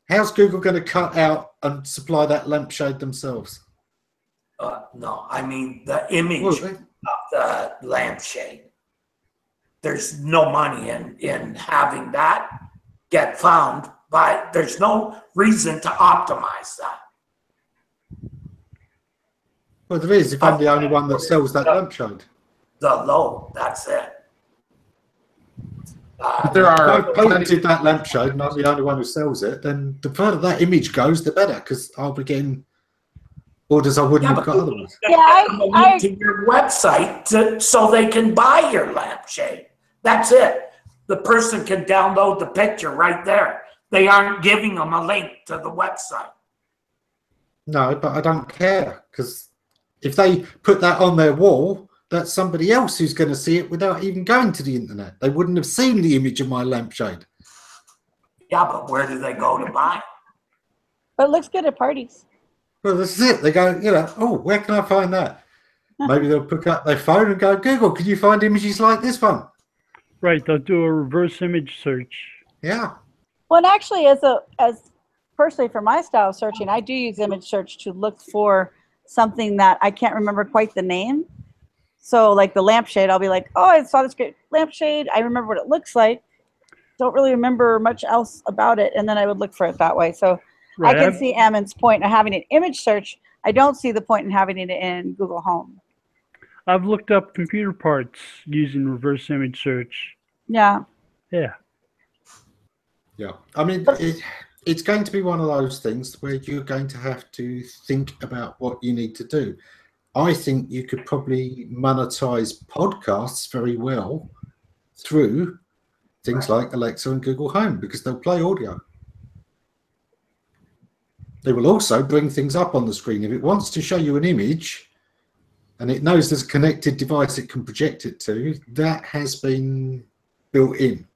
S7: How's Google going to cut out and supply that lampshade themselves?
S6: No, I mean the image of the lampshade. There's no money in having that get found, but there's no reason to optimize that.
S7: Well, there is, if I'm the only one that sells that lampshade.
S6: The low, that's it.
S5: But there are
S7: If I patented that lampshade and I'm the only one who sells it, then the further that image goes, the better, because I'll be getting orders I wouldn't have got otherwise.
S6: Yeah, I to your website so they can buy your lampshade. That's it. The person can download the picture right there. They aren't giving them a link to the website.
S7: No, but I don't care, because if they put that on their wall, that's somebody else who's going to see it without even going to the internet. They wouldn't have seen the image of my lampshade.
S6: Yeah, but where do they go to buy it?
S4: But it looks good at parties.
S7: Well, this is it. They go, you know, oh, where can I find that? Maybe they'll pick up their phone and go, Google, can you find images like this one?
S1: Right, they'll do a reverse image search.
S7: Yeah.
S4: Well, and actually, as personally for my style of searching, I do use image search to look for something that I can't remember quite the name. So like the lampshade, I'll be like, oh, I saw this great lampshade. I remember what it looks like. Don't really remember much else about it. And then I would look for it that way. So
S1: Right.
S4: I can see Ammon's point of having an image search. I don't see the point in having it in Google Home.
S1: I've looked up computer parts using reverse image search.
S4: Yeah.
S1: Yeah.
S7: Yeah, I mean, it's going to be one of those things where you're going to have to think about what you need to do. I think you could probably monetize podcasts very well through things like Alexa and Google Home because they'll play audio. They will also bring things up on the screen. If it wants to show you an image and it knows there's a connected device it can project it to, that has been built in.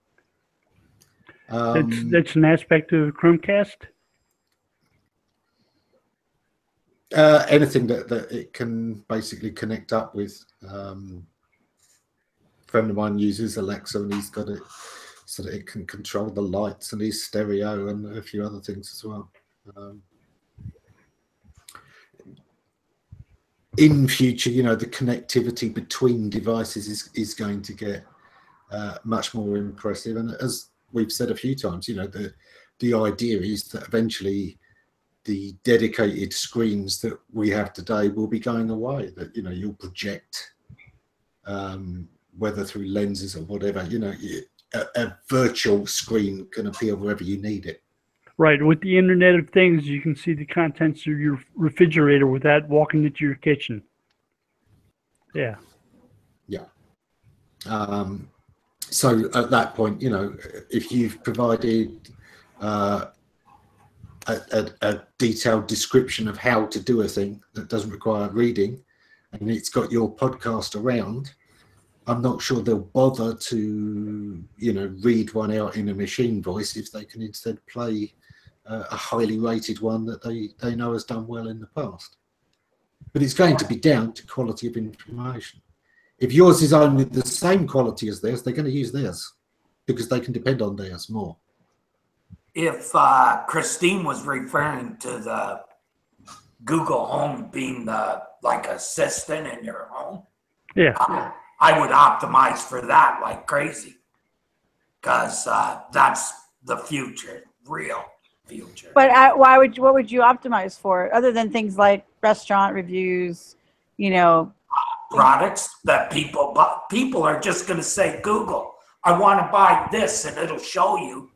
S1: That's an aspect of Chromecast.
S7: Anything that it can basically connect up with. A friend of mine uses Alexa and he's got it so that it can control the lights and his stereo and a few other things as well. In future, you know, the connectivity between devices is going to get much more impressive. And as we've said a few times, you know, the idea is that eventually the dedicated screens that we have today will be going away, that, you know, you'll project, whether through lenses or whatever, you know, a virtual screen can appear wherever you need it.
S1: Right. With the Internet of Things, you can see the contents of your refrigerator without walking into your kitchen. Yeah.
S7: Yeah. So at that point, you know, if you've provided a detailed description of how to do a thing that doesn't require reading, and it's got your podcast around, I'm not sure they'll bother to, you know, read one out in a machine voice if they can instead play a highly rated one that they know has done well in the past. But it's going to be down to quality of information. If yours is only the same quality as theirs, they're going to use theirs because they can depend on theirs more.
S6: If Christine was referring to the Google Home being the like assistant in your home,
S1: Yeah.
S6: I would optimize for that like crazy because that's the future, real future.
S4: But what would you optimize for other than things like restaurant reviews, you know?
S6: Products that people are just going to say, Google, I want to buy this, and it'll show you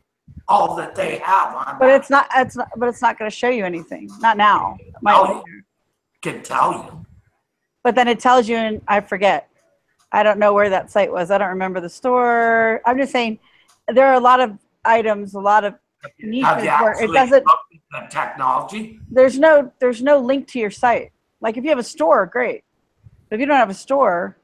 S6: all that they have on.
S4: But it's not going to show you anything. Not now.
S6: Can tell you.
S4: But then it tells you, and I forget. I don't know where that site was. I don't remember the store. I'm just saying there are a lot of items, a lot of niches where it doesn't.
S6: The technology.
S4: There's no link to your site. Like if you have a store, great. But if you don't have a store,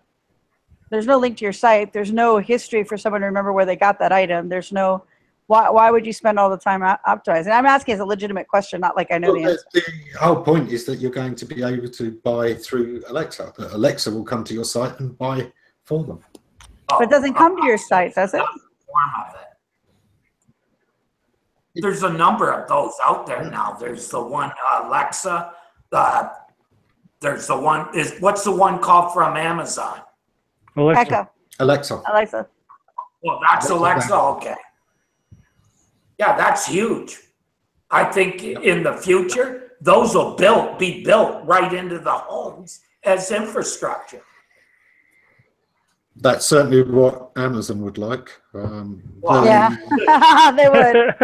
S4: there's no link to your site. There's no history for someone to remember where they got that item. There's no. Why would you spend all the time optimizing? I'm asking as a legitimate question, not like I know the answer.
S7: The whole point is that you're going to be able to buy through Alexa. That Alexa will come to your site and buy for them.
S4: But it doesn't come to your site, does it?
S6: Form of it. There's a number of those out there now. There's the one Alexa. There's the one what's the one called from Amazon?
S1: Alexa.
S4: Echo.
S7: Alexa.
S6: Well, that's Alexa. Okay. Yeah, that's huge. I think in the future, those will be built right into the homes as infrastructure.
S7: That's certainly what Amazon would like.
S4: Yeah, they would.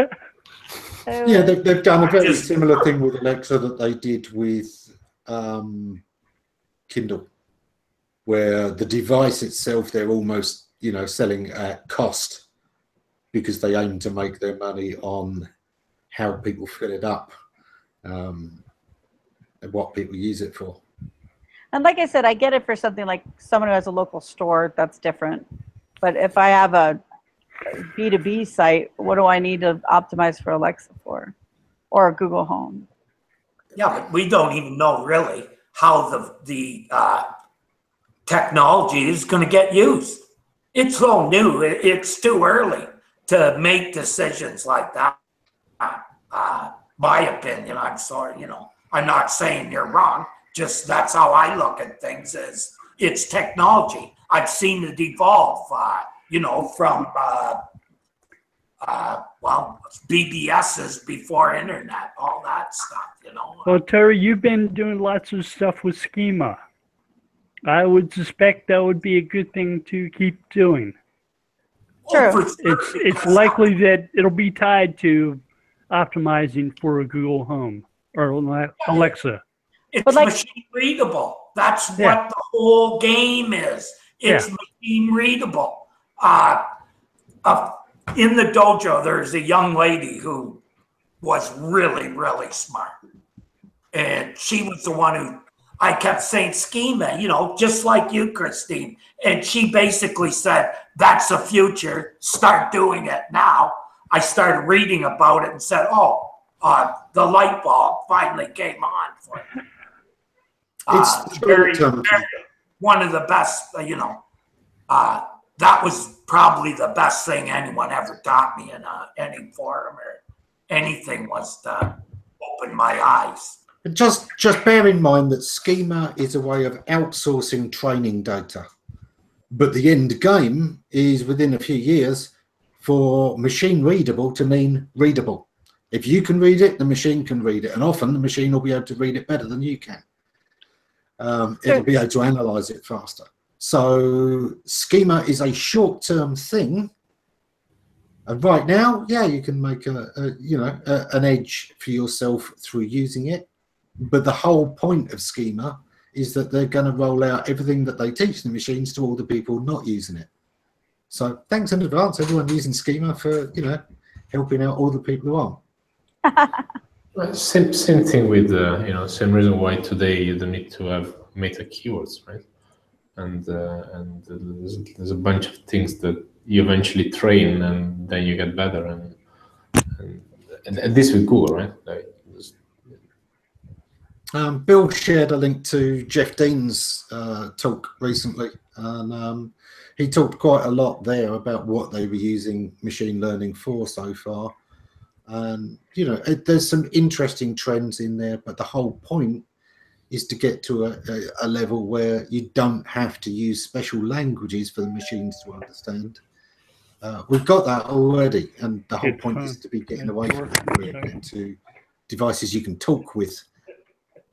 S7: Yeah, they've done a very similar thing with Alexa that they did with Kindle, where the device itself, they're almost, you know, selling at cost because they aim to make their money on how people fill it up and what people use it for.
S4: And like I said, I get it for something like someone who has a local store, that's different. But if I have a B2B site, what do I need to optimize for Alexa for? Or Google Home?
S6: Yeah, but we don't even know really how the technology is going to get used. It's so new. It's too early to make decisions like that. My opinion, I'm sorry, I'm not saying you're wrong. Just that's how I look at things. Is it's technology. I've seen it evolve. From BBSs before internet, all that stuff.
S1: Well, Terry, you've been doing lots of stuff with schema. I would suspect that would be a good thing to keep doing.
S4: True.
S1: It's likely that it'll be tied to optimizing for a Google Home or Alexa.
S6: It's machine readable. That's what the whole game is. It's machine readable. In the dojo, there's a young lady who was really, really smart. And she was the one who I kept saying schema, just like you, Christine. And she basically said, that's the future. Start doing it now. I started reading about it and said, the light bulb finally came on for me.
S7: It's
S6: very one of the best, that was probably the best thing anyone ever taught me in any forum or anything, was to open my eyes.
S7: Just bear in mind that schema is a way of outsourcing training data. But the end game is within a few years for machine readable to mean readable. If you can read it, the machine can read it. And often the machine will be able to read it better than you can. It'll be able to analyze it faster. So schema is a short-term thing. And right now, you can make an edge for yourself through using it. But the whole point of schema is that they're going to roll out everything that they teach the machines to all the people not using it. So thanks in advance, everyone using schema for, helping out all the people who aren't.
S3: Same thing with, same reason why today you don't need to have meta keywords, right? And there's a bunch of things that you eventually train and then you get better. And this with Google, right?
S7: Bill shared a link to Jeff Dean's talk recently, and he talked quite a lot there about what they were using machine learning for so far. And, there's some interesting trends in there, but the whole point is to get to a level where you don't have to use special languages for the machines to understand. We've got that already, and the whole point is to be getting away from it to devices you can talk with.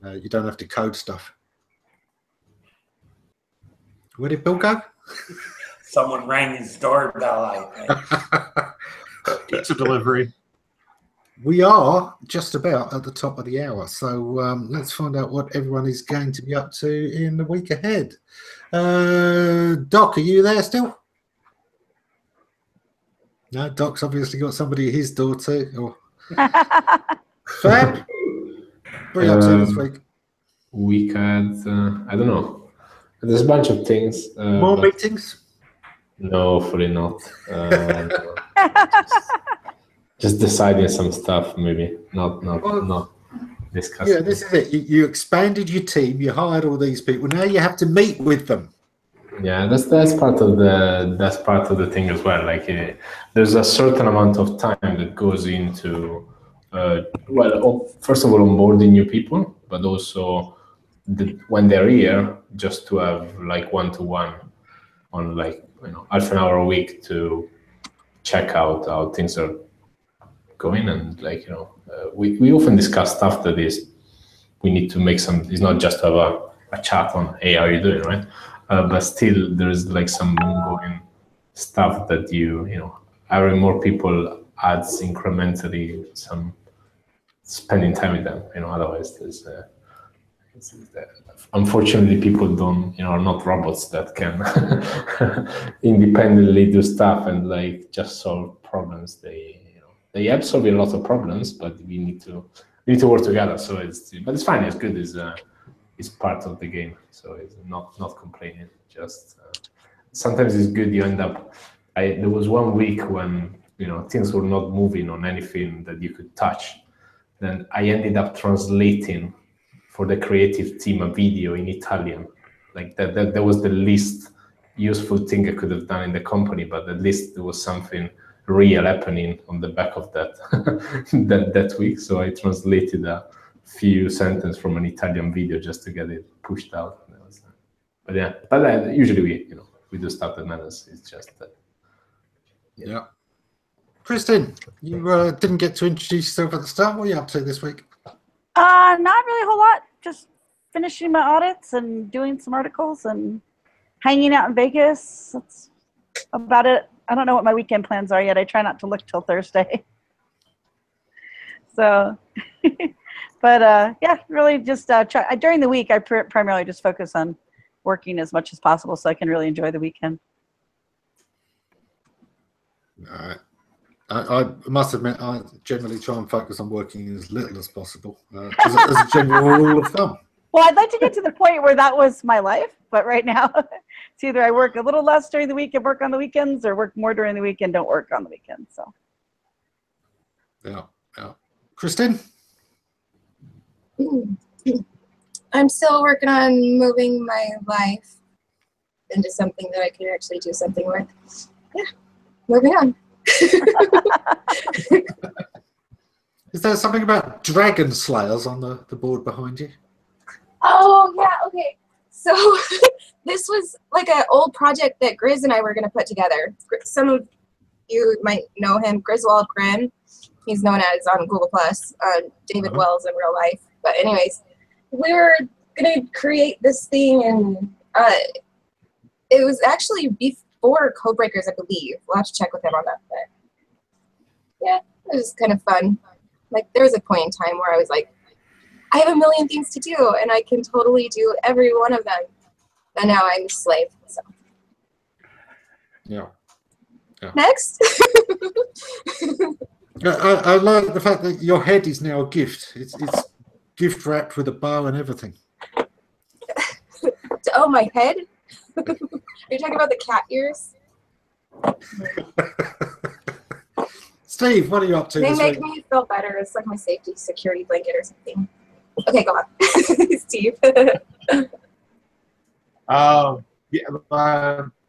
S7: You don't have to code stuff. Where did Bill go?
S6: Someone rang his doorbell, I think.
S8: Pizza delivery.
S7: We are just about at the top of the hour, so let's find out what everyone is going to be up to in the week ahead. Doc, are you there still? No, Doc's obviously got somebody at his door too. Or... Fab? What are you up to this week?
S3: Weekend, I don't know. There's a bunch of things.
S7: More meetings?
S3: No, hopefully not. Just deciding some stuff, maybe not discussing.
S7: Yeah, this is it. You expanded your team. You hired all these people. Now you have to meet with them.
S3: Yeah, that's part of the thing as well. Like, there's a certain amount of time that goes into, first of all, onboarding new people, but also when they're here, just to have like one-to-one on half an hour a week to check out how things are going. And we often discuss stuff that is, we need to make some, it's not just to have a chat on, hey, how are you doing, right? But still there's like some ongoing stuff that having more people adds incrementally some spending time with them, otherwise there's unfortunately people are not robots that can independently do stuff and just solve problems. They absorb a lot of problems, but we need to work together. So but it's fine. It's good. It's part of the game. So it's not complaining. Just sometimes it's good. You end up. There was 1 week when things were not moving on anything that you could touch. Then I ended up translating for the creative team a video in Italian. Like that was the least useful thing I could have done in the company, but at least there was something real happening on the back of that that week. So I translated a few sentences from an Italian video just to get it pushed out. But yeah, but usually we do stuff that matters. It's just that.
S7: Yeah. Kristen, you didn't get to introduce yourself at the start. What are you up to this week?
S4: Not really a whole lot. Just finishing my audits and doing some articles and hanging out in Vegas. That's about it. I don't know what my weekend plans are yet. I try not to look till Thursday. So, but yeah, really just try. During the week, I primarily just focus on working as much as possible so I can really enjoy the weekend.
S7: All right. I must admit, I generally try and focus on working as little as possible as a general rule of thumb.
S4: Well, I'd like to get to the point where that was my life, but right now, it's either I work a little less during the week and work on the weekends, or work more during the week and don't work on the weekends. So,
S7: Yeah. Kristen?
S9: I'm still working on moving my life into something that I can actually do something with. Yeah, moving on.
S7: Is there something about dragon slayers on the board behind you?
S9: Oh, yeah, okay. So this was like an old project that Grizz and I were going to put together. Some of you might know him, Griswold Grimm. He's known as on Google+, David Wells in real life. But anyways, we were going to create this thing, and it was actually before Codebreakers, I believe. We'll have to check with him on that. But yeah, it was kind of fun. Like, there was a point in time where I was like, I have a million things to do, and I can totally do every one of them. And now I'm a slave. So.
S7: Yeah.
S9: Next.
S7: I like the fact that your head is now a gift. It's gift wrapped with a bow and everything.
S9: Oh, my head? Are you talking about the cat ears?
S7: Steve, what are you up to
S9: They
S7: this
S9: make
S7: week?
S9: me feel better. It's like my safety security blanket or something. Okay, go on. Steve.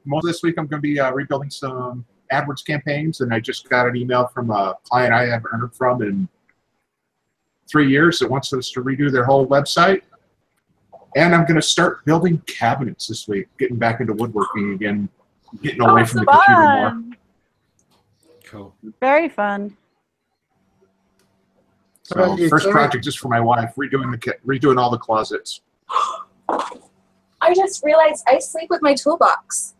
S5: Most of this week I'm going to be rebuilding some AdWords campaigns, and I just got an email from a client I haven't heard from in 3 years that wants us to redo their whole website. And I'm going to start building cabinets this week, getting back into woodworking again, getting away from the computer more.
S7: Cool.
S4: very fun.
S5: So first project just for my wife, redoing all the closets.
S9: I just realized I sleep with my toolbox.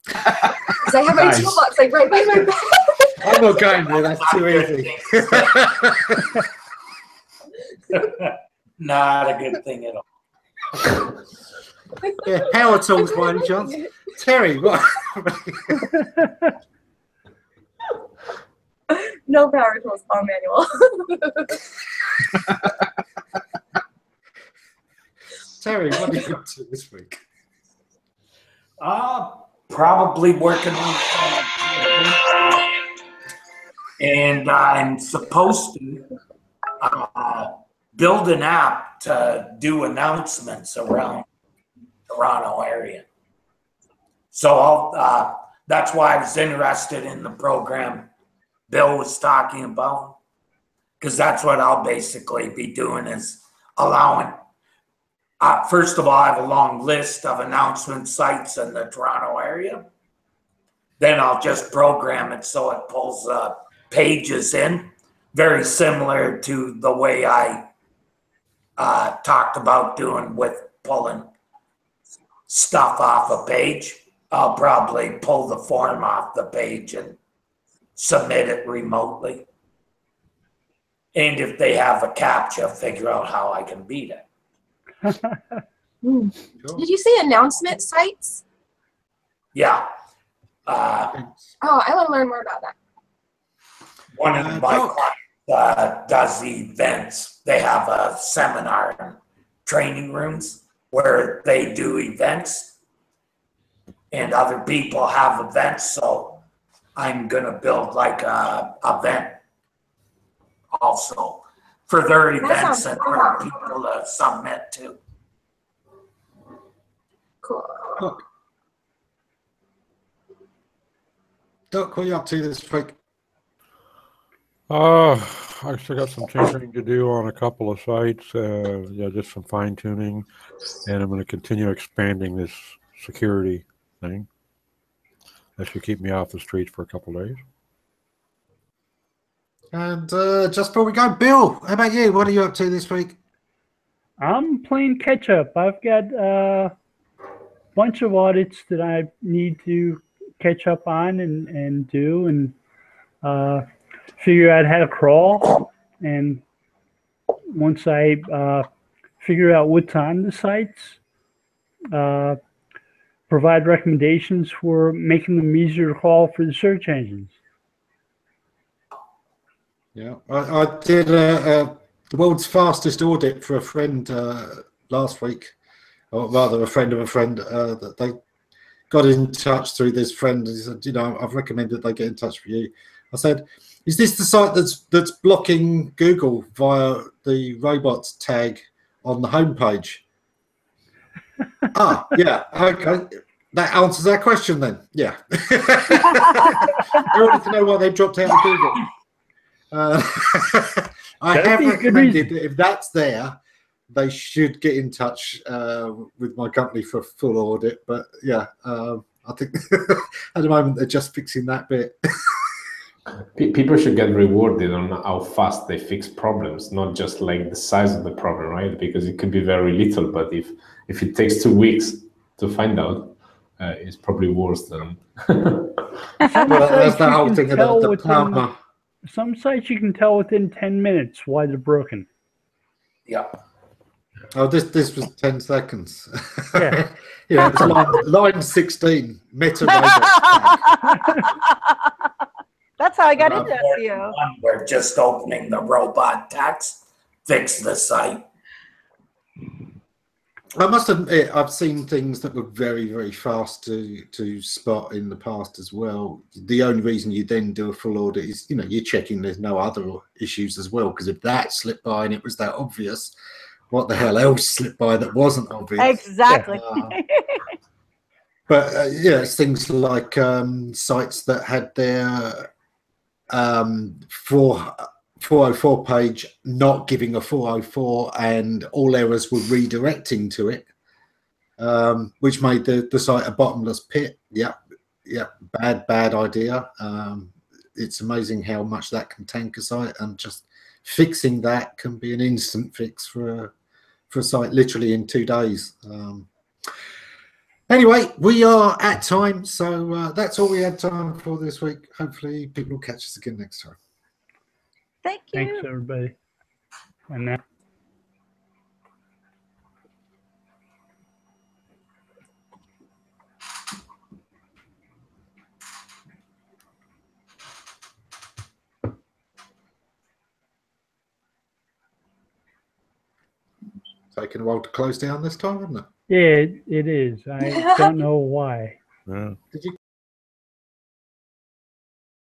S9: Because I have my
S5: Nice.
S9: toolbox like right by my bed.
S7: I'm not going there. That's too easy.
S6: Not a good thing at all.
S7: Yeah, power tools by any chance. Terry, what?
S9: No power tools, all manual.
S7: Terry, what are you up to this week?
S6: Probably working on and I'm supposed to build an app to do announcements around Toronto area. So that's why I was interested in the program Bill was talking about, because that's what I'll basically be doing is allowing. First of all, I have a long list of announcement sites in the Toronto area. Then I'll just program it so it pulls pages in, very similar to the way I talked about doing with pulling stuff off a page. I'll probably pull the form off the page and submit it remotely. And if they have a CAPTCHA, figure out how I can beat it.
S7: Cool.
S9: Did you say announcement sites?
S6: Yeah.
S9: Oh, I want to learn more about that.
S6: One of my clients does events. They have a seminar and training rooms where they do events, and other people have events. So I'm gonna build like a event also for their events and for people to submit to.
S9: Cool.
S7: Look. Doc, what are you up to this week?
S2: I still got some tinkering to do on a couple of sites. Yeah, just some fine tuning, and I'm going to continue expanding this security thing. That should keep me off the streets for a couple of days.
S7: And just before we go, Bill, how about you? What are you up to this week?
S1: I'm playing catch up. I've got a bunch of audits that I need to catch up on and do and figure out how to crawl. And once I figure out what's on the sites, provide recommendations for making them easier to crawl for the search engines.
S7: Yeah, I did the world's fastest audit for a friend last week, or rather a friend of a friend, that they got in touch through this friend. He said, you know, I've recommended they get in touch with you. I said, is this the site that's blocking Google via the robots tag on the homepage? Yeah, okay. That answers that question then. Yeah. I wanted to know why they dropped out of Google. I have recommended that if that's there, they should get in touch with my company for a full audit. But yeah, I think at the moment they're just fixing that bit.
S3: People should get rewarded on how fast they fix problems, not just like the size of the problem, right? Because it could be very little, but if it takes 2 weeks to find out, it's probably worse than.
S7: Well, that's the whole thing about the plumber.
S1: Some sites you can tell within 10 minutes why they're broken.
S6: Yeah.
S7: Oh, this was 10 seconds.
S1: Yeah.
S7: Yeah, it's line 16. Meta
S4: That's how I got into SEO.
S6: We're just opening the robot tax, fix the site.
S7: I must admit, I've seen things that were very, very fast to spot in the past as well. The only reason you then do a full audit is, you know, you're checking there's no other issues as well. Because if that slipped by and it was that obvious, what the hell else slipped by that wasn't obvious?
S4: Exactly.
S7: But yeah, it's things like sites that had their 404 page not giving a 404 and all errors were redirecting to it, which made the site a bottomless pit. Yep, bad idea. It's amazing how much that can tank a site, and just fixing that can be an instant fix for a site literally in 2 days. Anyway, we are at time, so that's all we had time for this week. Hopefully people will catch us again next time.
S4: Thank you.
S1: Thanks, everybody. And now.
S7: Taking a while to close down this time, isn't it?
S1: Yeah, it is. I don't know why.
S2: Yeah.
S7: Did you